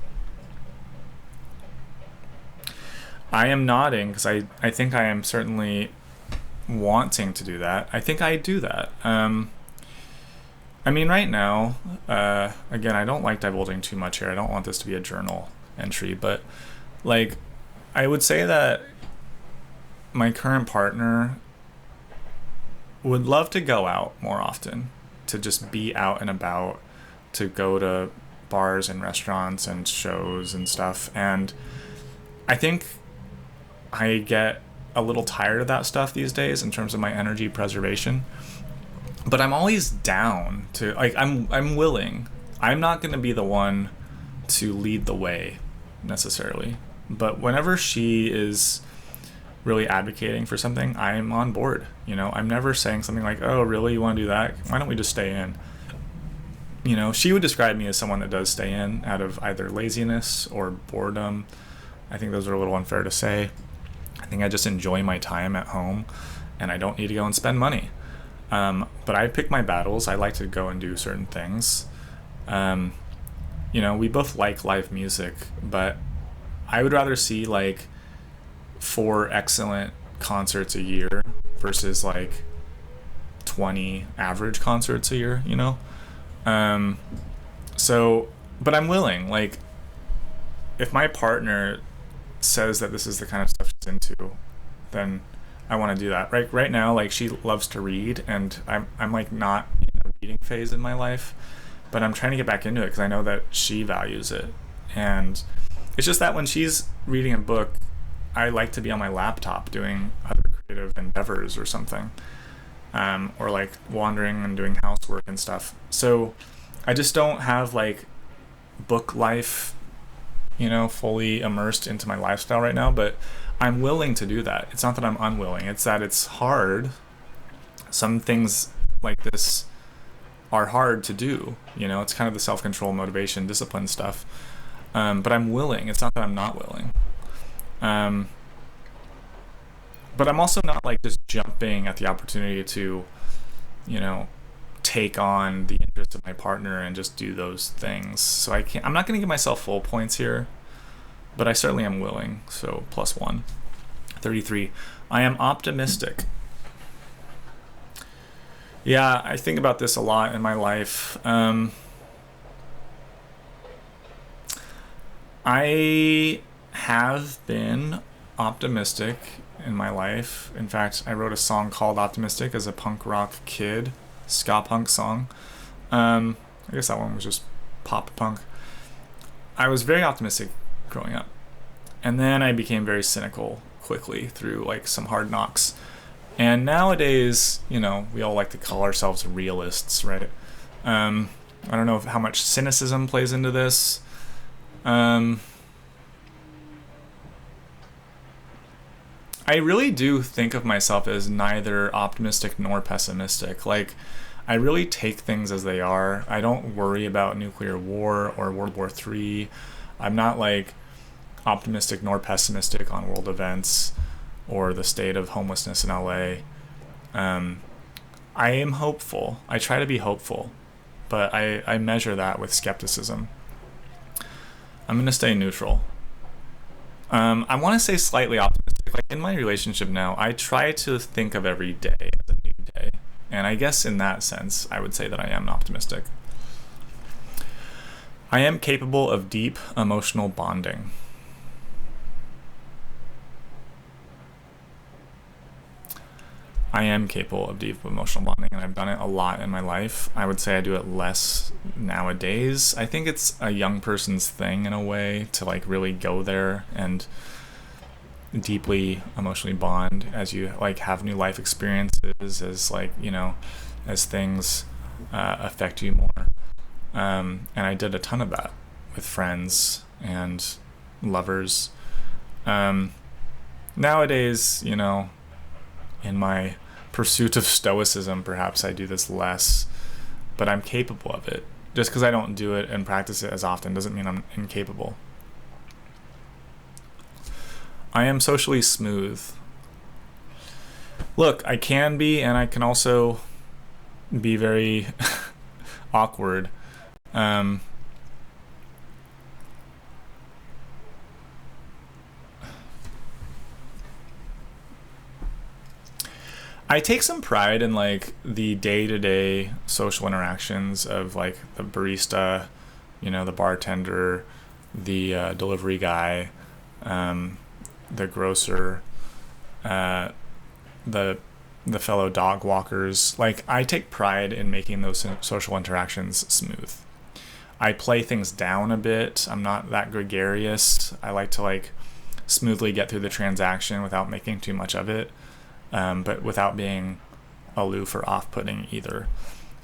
I am nodding because I think I am certainly wanting to do that. I think I do that. I mean, right now, again, I don't like divulging too much here. I don't want this to be a journal entry, but like, I would say that my current partner would love to go out more often, to just be out and about, to go to bars and restaurants and shows and stuff. And I think I get a little tired of that stuff these days in terms of my energy preservation. But I'm always down to, like, I'm willing. I'm not going to be the one to lead the way necessarily. But whenever she is really advocating for something, I'm on board. You know, I'm never saying something like, oh, really, you want to do that? Why don't we just stay in? You know, she would describe me as someone that does stay in out of either laziness or boredom. I think those are a little unfair to say. I think I just enjoy my time at home and I don't need to go and spend money. But I pick my battles. I like to go and do certain things. we both like live music, but I would rather see like 4 excellent concerts a year versus like 20 average concerts a year. Um, so, but I'm willing. Like, if my partner says that this is the kind of stuff she's into, then I want to do that. Right now, like she loves to read, and I'm like not in a reading phase in my life, but I'm trying to get back into it because I know that she values it. And it's just that when she's reading a book, I like to be on my laptop doing other creative endeavors or something, or like wandering and doing housework and stuff. So I just don't have like book life, fully immersed into my lifestyle right now, but I'm willing to do that. It's not that I'm unwilling, it's that it's hard. Some things like this are hard to do. It's kind of the self-control, motivation, discipline stuff. But I'm willing. It's not that I'm not willing. But I'm also not like just jumping at the opportunity to, take on the interests of my partner and just do those things. So I'm not going to give myself full points here, but I certainly am willing. So +1. 33. I am optimistic. Yeah, I think about this a lot in my life. I have been optimistic in my life. In fact, I wrote a song called Optimistic as a punk rock kid, ska punk song. I guess that one was just pop punk. I was very optimistic growing up. And then I became very cynical quickly through like some hard knocks. And nowadays, we all like to call ourselves realists, right? I don't know how much cynicism plays into this. I really do think of myself as neither optimistic nor pessimistic. Like, I really take things as they are. I don't worry about nuclear war or World War III. I'm not like optimistic nor pessimistic on world events or the state of homelessness in LA. I am hopeful. I try to be hopeful, but I measure that with skepticism. I'm going to stay neutral. I want to say slightly optimistic. Like in my relationship now, I try to think of every day as a new day. And I guess in that sense, I would say that I am optimistic. I am capable of deep emotional bonding. I am capable of deep emotional bonding, and I've done it a lot in my life. I would say I do it less nowadays. I think it's a young person's thing in a way to like really go there and deeply emotionally bond as you like have new life experiences, as like as things affect you more. And I did a ton of that with friends and lovers. Nowadays, in my pursuit of stoicism, perhaps I do this less, but I'm capable of it. Just because I don't do it and practice it as often doesn't mean I'm incapable. I am socially smooth. Look, I can be, and I can also be very awkward. I take some pride in like the day-to-day social interactions of like the barista, the bartender, the delivery guy, the grocer, the fellow dog walkers. Like, I take pride in making those social interactions smooth. I play things down a bit. I'm not that gregarious. I like to like smoothly get through the transaction without making too much of it. But without being aloof or off-putting either.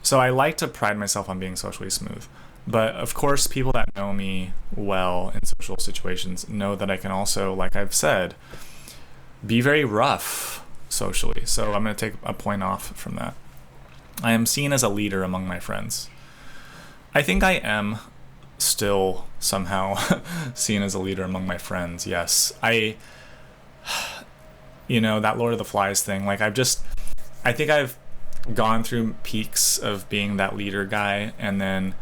So I like to pride myself on being socially smooth. But of course, people that know me well in social situations know that I can also, like I've said, be very rough socially. So I'm going to take a point off from that. I am seen as a leader among my friends. I think I am still somehow seen as a leader among my friends, yes. That Lord of the Flies thing, like I think I've gone through peaks of being that leader guy and then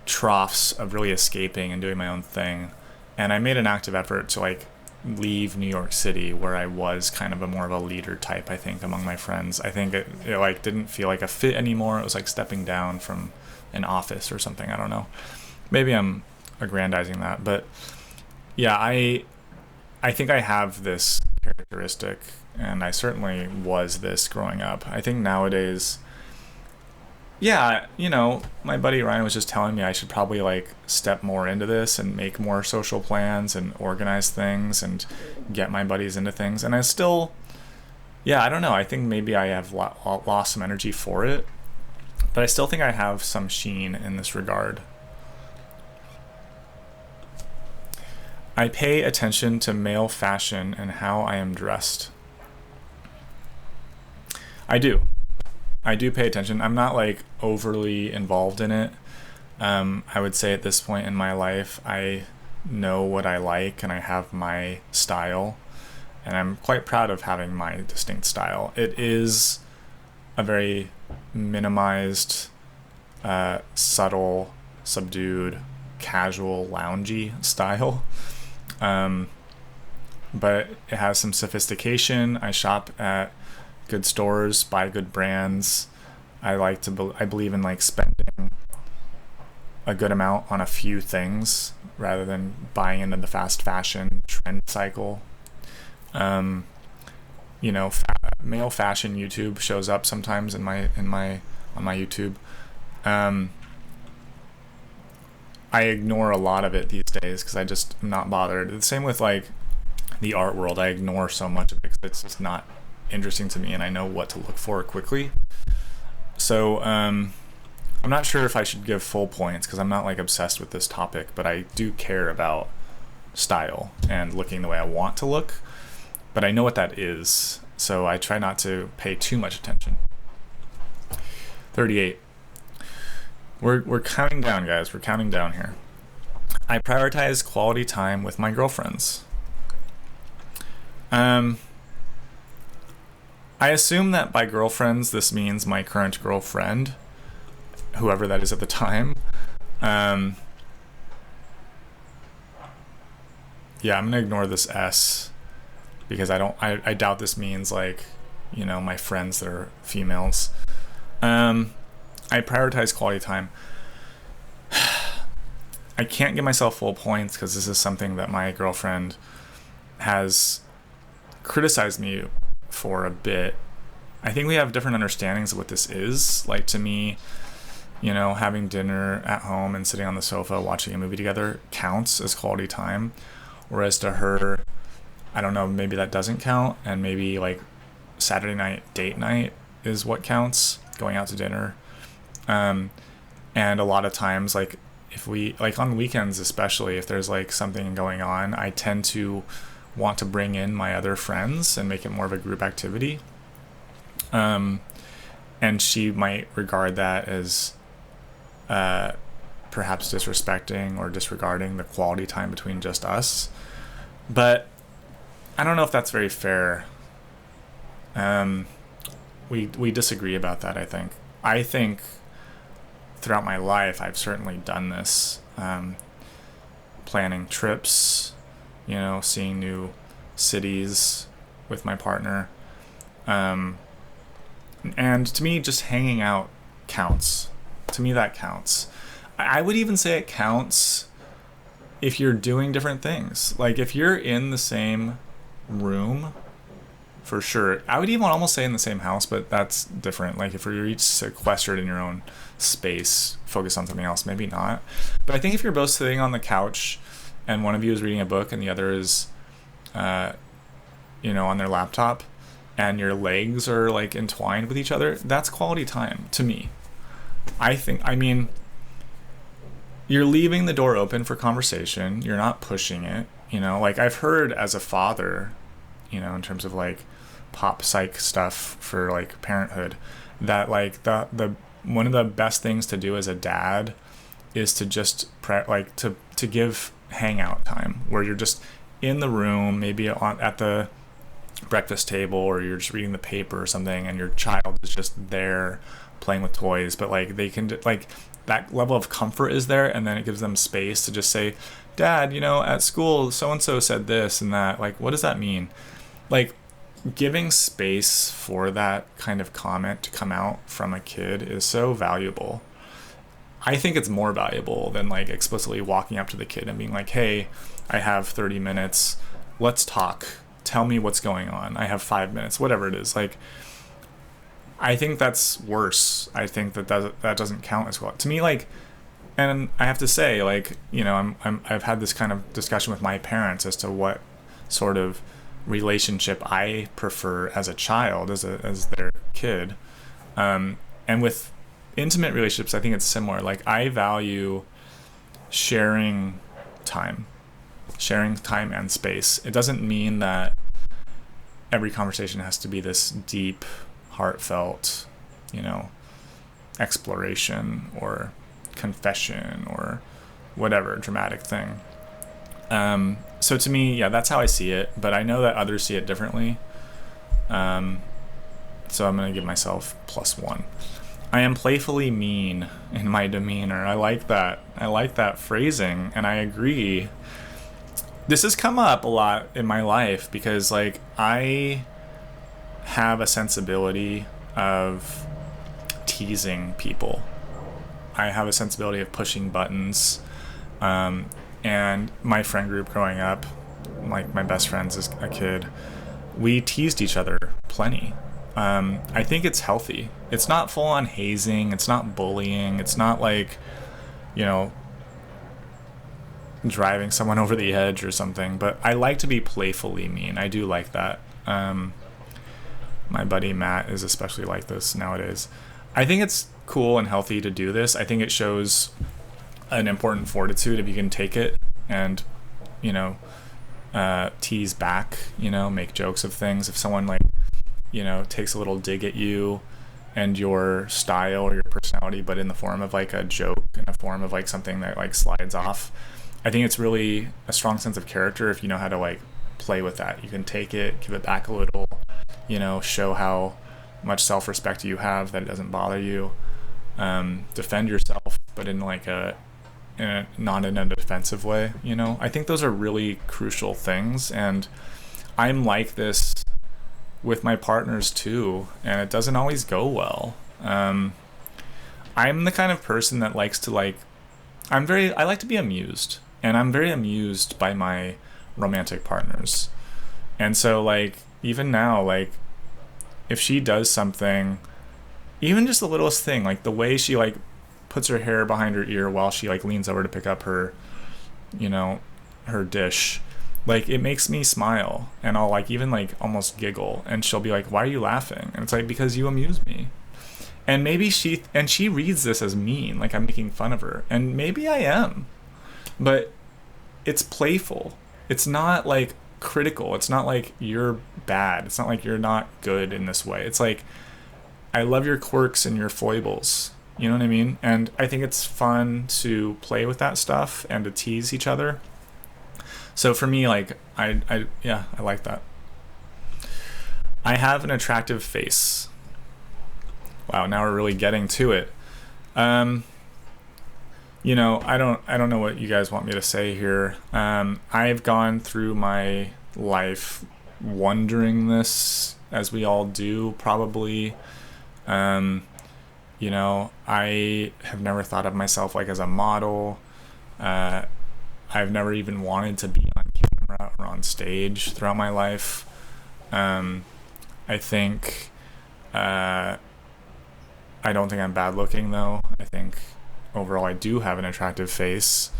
troughs of really escaping and doing my own thing. And I made an active effort to like leave New York City, where I was kind of a more of a leader type, I think, among my friends. I think it like didn't feel like a fit anymore. It was like stepping down from an office or something. I don't know. Maybe I'm aggrandizing that, but yeah, I think I have this characteristic, and I certainly was this growing up. I think nowadays, yeah, my buddy Ryan was just telling me I should probably like step more into this and make more social plans and organize things and get my buddies into things. And I still, yeah, I don't know. I think maybe I have lost some energy for it, but I still think I have some sheen in this regard. I pay attention to male fashion and how I am dressed. I do pay attention. I'm not like overly involved in it. I would say at this point in my life, I know what I like and I have my style, and I'm quite proud of having my distinct style. It is a very minimized, subtle, subdued, casual, loungy style. But it has some sophistication. I shop at good stores, buy good brands. I believe in like spending a good amount on a few things rather than buying into the fast fashion trend cycle. Male fashion YouTube shows up sometimes on my YouTube. I ignore a lot of it these days because I just am not bothered. The same with like the art world. I ignore so much of it because it's just not interesting to me, and I know what to look for quickly. So I'm not sure if I should give full points because I'm not like obsessed with this topic, but I do care about style and looking the way I want to look. But I know what that is, so I try not to pay too much attention. 38. We're counting down, guys. We're counting down here. I prioritize quality time with my girlfriends. I assume that by girlfriends, this means my current girlfriend, whoever that is at the time. Yeah, I'm gonna ignore this S because I doubt this means like, my friends that are females. I prioritize quality time. I can't give myself full points because this is something that my girlfriend has criticized me for a bit. I think we have different understandings of what this is. Like, to me, having dinner at home and sitting on the sofa watching a movie together counts as quality time. Whereas to her, I don't know, maybe that doesn't count. And maybe like Saturday night date night is what counts, going out to dinner. And a lot of times, like, if we, like on weekends especially, if there's like something going on, I tend to want to bring in my other friends and make it more of a group activity. And she might regard that as perhaps disrespecting or disregarding the quality time between just us. But I don't know if that's very fair. We disagree about that, I think. I think throughout my life, I've certainly done this. Planning trips, seeing new cities with my partner. And to me, just hanging out counts. To me, that counts. I would even say it counts if you're doing different things. Like, if you're in the same room, for sure. I would even almost say in the same house, but that's different. Like, if you're each sequestered in your own space, focused on something else, maybe not. But I think if you're both sitting on the couch and one of you is reading a book and the other is, on their laptop, and your legs are like entwined with each other, that's quality time to me. You're leaving the door open for conversation. You're not pushing it. Like, I've heard as a father, in terms of like pop psych stuff for like parenthood, that like the one of the best things to do as a dad is to just to give hangout time where you're just in the room, maybe at the breakfast table, or you're just reading the paper or something, and your child is just there playing with toys, but like they can like that level of comfort is there, and then it gives them space to just say, Dad, at school so and so said this and that, like what does that mean? Like giving space for that kind of comment to come out from a kid is so valuable. I think it's more valuable than like explicitly walking up to the kid and being like, hey, I have 30 minutes, let's talk, tell me what's going on, I have 5 minutes, whatever it is. Like I think that's worse. I think that doesn't count as well to me. Like, and I have to say, like, I've had this kind of discussion with my parents as to what sort of relationship I prefer as a child, as their kid, and with intimate relationships, I think it's similar. Like I value sharing time and space. It doesn't mean that every conversation has to be this deep, heartfelt, exploration or confession or whatever dramatic thing. So to me, yeah, that's how I see it, but I know that others see it differently. So I'm going to give myself +1. I am playfully mean in my demeanor. I like that phrasing, and I agree. This has come up a lot in my life because like I have a sensibility of teasing people. I have a sensibility of pushing buttons. And my friend group growing up, like my best friends as a kid, we teased each other plenty. I think it's healthy. It's not full on hazing. It's not bullying. It's not like, driving someone over the edge or something. But I like to be playfully mean. I do like that. My buddy Matt is especially like this nowadays. I think it's cool and healthy to do this. I think it shows an important fortitude if you can take it and, tease back, make jokes of things. If someone like, takes a little dig at you and your style or your personality, but in the form of like a joke, in a form of like something that like slides off, I think it's really a strong sense of character if you know how to like play with that. You can take it, give it back a little, show how much self-respect you have, that it doesn't bother you, defend yourself, but in like not in a defensive way. I think those are really crucial things, and I'm like this with my partners too, and it doesn't always go well. I'm the kind of person that likes to like, I like to be amused, and I'm very amused by my romantic partners. And so like even now, like if she does something, even just the littlest thing, like the way she like puts her hair behind her ear while she like leans over to pick up her her dish, like it makes me smile, and I'll like even like almost giggle, and she'll be like, why are you laughing? And it's like, because you amuse me. And maybe she reads this as mean, like I'm making fun of her, and maybe I am, but it's playful. It's not like critical. It's not like you're bad. It's not like you're not good in this way. It's like, I love your quirks and your foibles. You know what I mean? And I think it's fun to play with that stuff and to tease each other. So for me, like, I like that. I have an attractive face. Wow, now we're really getting to it. I don't know what you guys want me to say here. I've gone through my life wondering this, as we all do, probably. I have never thought of myself like as a model. I've never even wanted to be on camera or on stage throughout my life. I think I don't think I'm bad looking though. I think overall I do have an attractive face.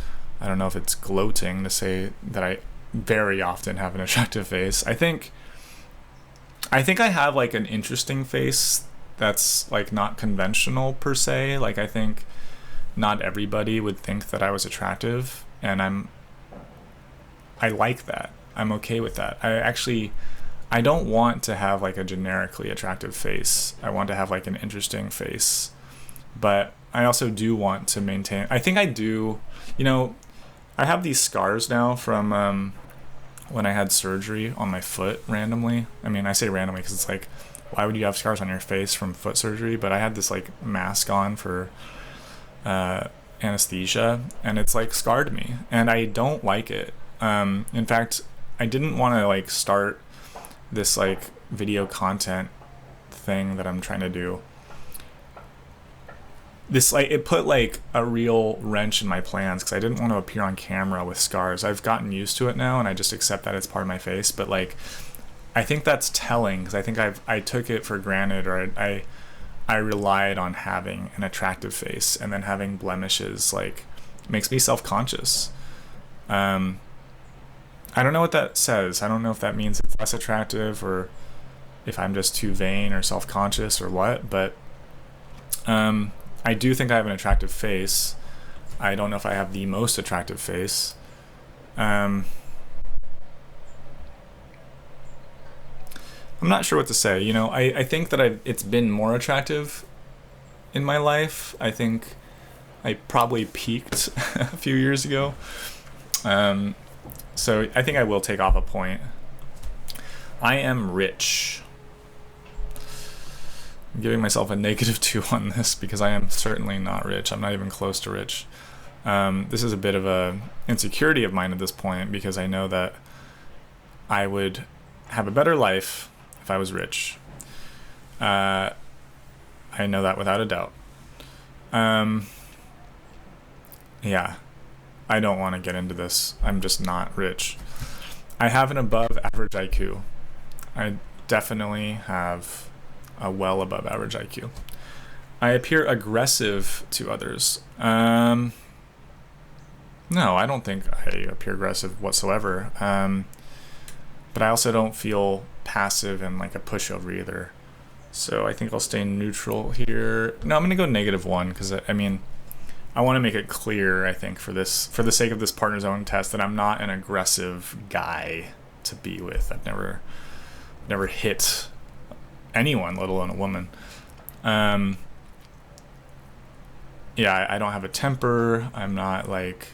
I don't know if it's gloating to say that I very often have an attractive face. I think I have like an interesting face that's like not conventional per se. Like I think not everybody would think that I was attractive, and I like that. I'm okay with that. I don't want to have like a generically attractive face. I want to have like an interesting face. But I also do want to maintain, I think I do, I have these scars now from when I had surgery on my foot randomly. I mean, I say randomly because it's like, why would you have scars on your face from foot surgery? But I had this like mask on for anesthesia, and it's like scarred me, and I don't like it. In fact, I didn't want to like start this like video content thing that I'm trying to do. This like, it put like a real wrench in my plans because I didn't want to appear on camera with scars. I've gotten used to it now, and I just accept that it's part of my face. But like, I think that's telling because I think I took it for granted, or I relied on having an attractive face, and then having blemishes like makes me self-conscious. I don't know what that says. I don't know if that means it's less attractive, or if I'm just too vain or self-conscious or what, but I do think I have an attractive face. I don't know if I have the most attractive face. I'm not sure what to say. You know, I think that it's been more attractive in my life. I think I probably peaked a few years ago. So I think I will take off a point. I am rich. I'm giving myself a -2 on this because I am certainly not rich. I'm not even close to rich. This is a bit of a insecurity of mine at this point because I know that I would have a better life if I was rich. I know that without a doubt. Yeah, I don't want to get into this. I'm just not rich. I have an above average IQ. I definitely have a well above average IQ. I appear aggressive to others. No, I don't think I appear aggressive whatsoever. But I also don't feel passive and like a pushover either. So I think I'll stay neutral here. No, I'm gonna go -1 because I mean, I want to make it clear, I think, for the sake of this partner zone test, that I'm not an aggressive guy to be with. I've never hit anyone, let alone a woman. Yeah, I don't have a temper. I'm not like,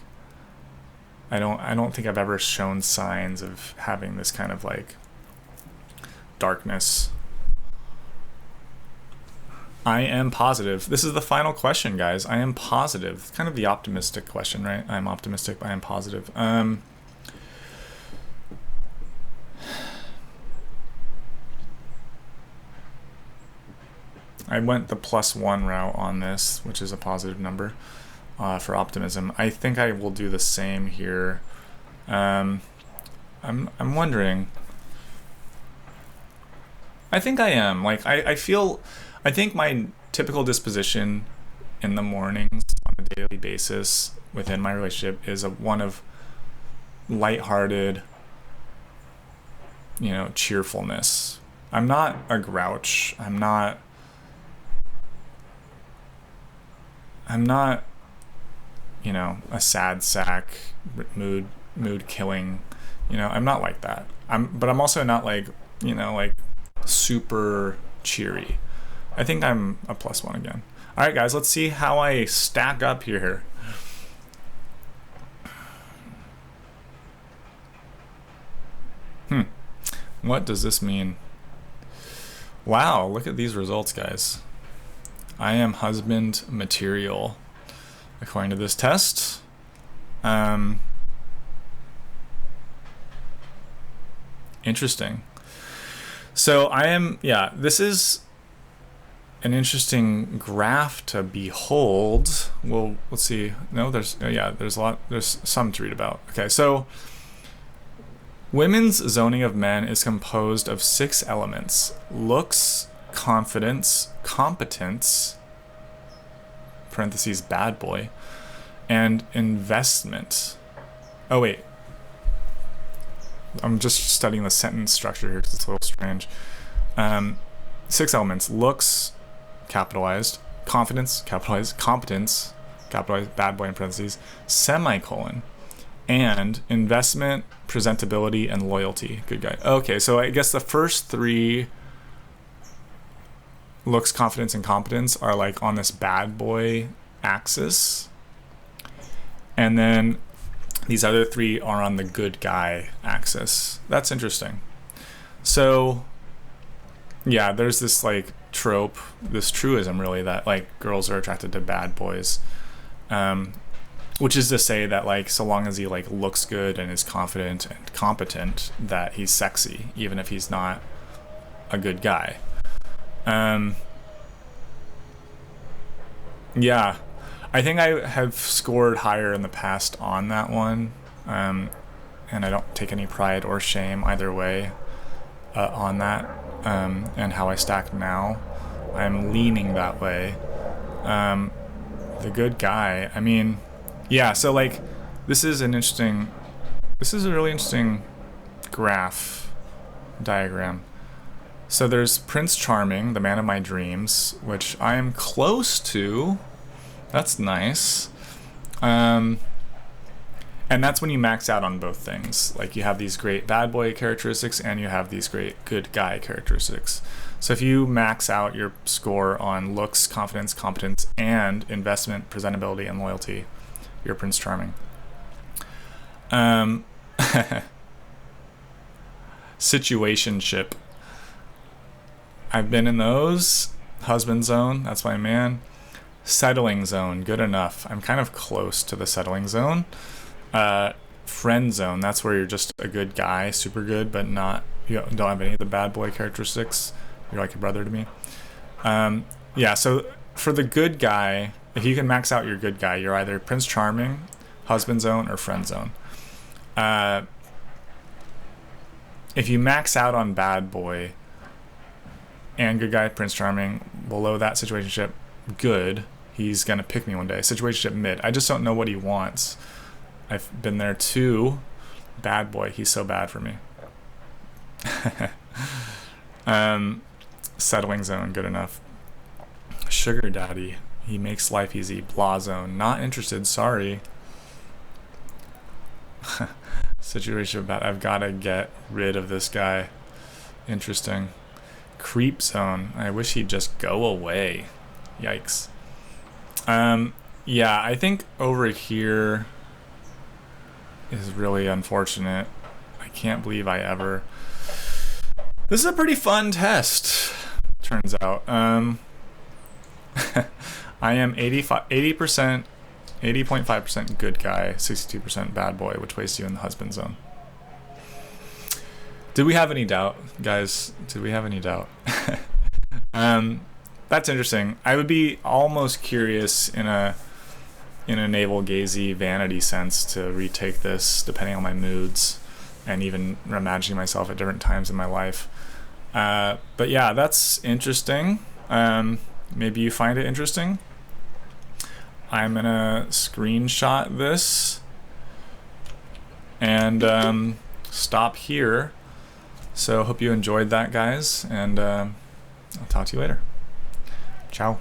I don't think I've ever shown signs of having this kind of like darkness. I am positive. This is the final question, guys. I am positive. It's kind of the optimistic question, right? I'm optimistic, but I am positive. I went the +1 route on this, which is a positive number for optimism. I think I will do the same here. I'm wondering. I think I am. Like I think my typical disposition in the mornings on a daily basis within my relationship is one of lighthearted, cheerfulness. I'm not a grouch. I'm not, a sad sack, mood killing. I'm not like that. But I'm also not like, like super cheery. I think I'm a +1 again. All right, guys, let's see how I stack up here. What does this mean? Wow, look at these results, guys. I am husband material, according to this test. Interesting. So I am, this is an interesting graph to behold. Well, let's see. No, there's some to read about. Okay, so women's zoning of men is composed of 6 elements: looks, confidence, competence, parentheses bad boy, and investment. Oh wait, I'm just studying the sentence structure here because it's a little strange. 6 elements: looks, capitalized, confidence, capitalized, competence, capitalized, bad boy in parentheses, semicolon, and investment, presentability, and loyalty, good guy. Okay, so I guess the first 3, looks, confidence, and competence, are like on this bad boy axis. And then These other three are on the good guy axis. That's interesting. So yeah, there's this like trope, this truism really, that like girls are attracted to bad boys, which is to say that like so long as he like looks good and is confident and competent, that he's sexy even if he's not a good guy. Yeah, I think I have scored higher in the past on that one, and I don't take any pride or shame either way on that, and how I stack now. I'm leaning that way. The good guy, I mean, yeah, so like this is a really interesting diagram. So there's Prince Charming, the man of my dreams, which I am close to. That's nice. And that's when you max out on both things. Like you have these great bad boy characteristics and you have these great good guy characteristics. So if you max out your score on looks, confidence, competence, and investment, presentability, and loyalty, you're Prince Charming. Situationship. I've been in those. Husband zone, that's my man. Settling zone, good enough. I'm kind of close to the settling zone. Friend zone, that's where you're just a good guy, super good, but you don't have any of the bad boy characteristics. You're like a brother to me. Yeah, so for the good guy, if you can max out your good guy, you're either Prince Charming, husband zone, or friend zone. If you max out on bad boy and good guy, Prince Charming, below that situationship, good, he's gonna pick me one day. Situationship mid, I just don't know what he wants. I've been there too. Bad boy, he's so bad for me. Settling zone, good enough. Sugar daddy, he makes life easy. Blah zone, not interested, sorry. Situation bad, I've gotta get rid of this guy. Interesting. Creep zone, I wish he'd just go away. Yikes. Yeah, I think over here is really unfortunate. I can't believe I ever... This is a pretty fun test, turns out. I am 80.5% good guy, 62% bad boy, which places you in the husband zone. Did we have any doubt, guys? Did we have any doubt? That's interesting. I would be almost curious in a navel gazy vanity sense to retake this, depending on my moods, and even imagining myself at different times in my life. But yeah, that's interesting. Maybe you find it interesting. I'm gonna screenshot this and stop here. So hope you enjoyed that, guys, and I'll talk to you later. Ciao.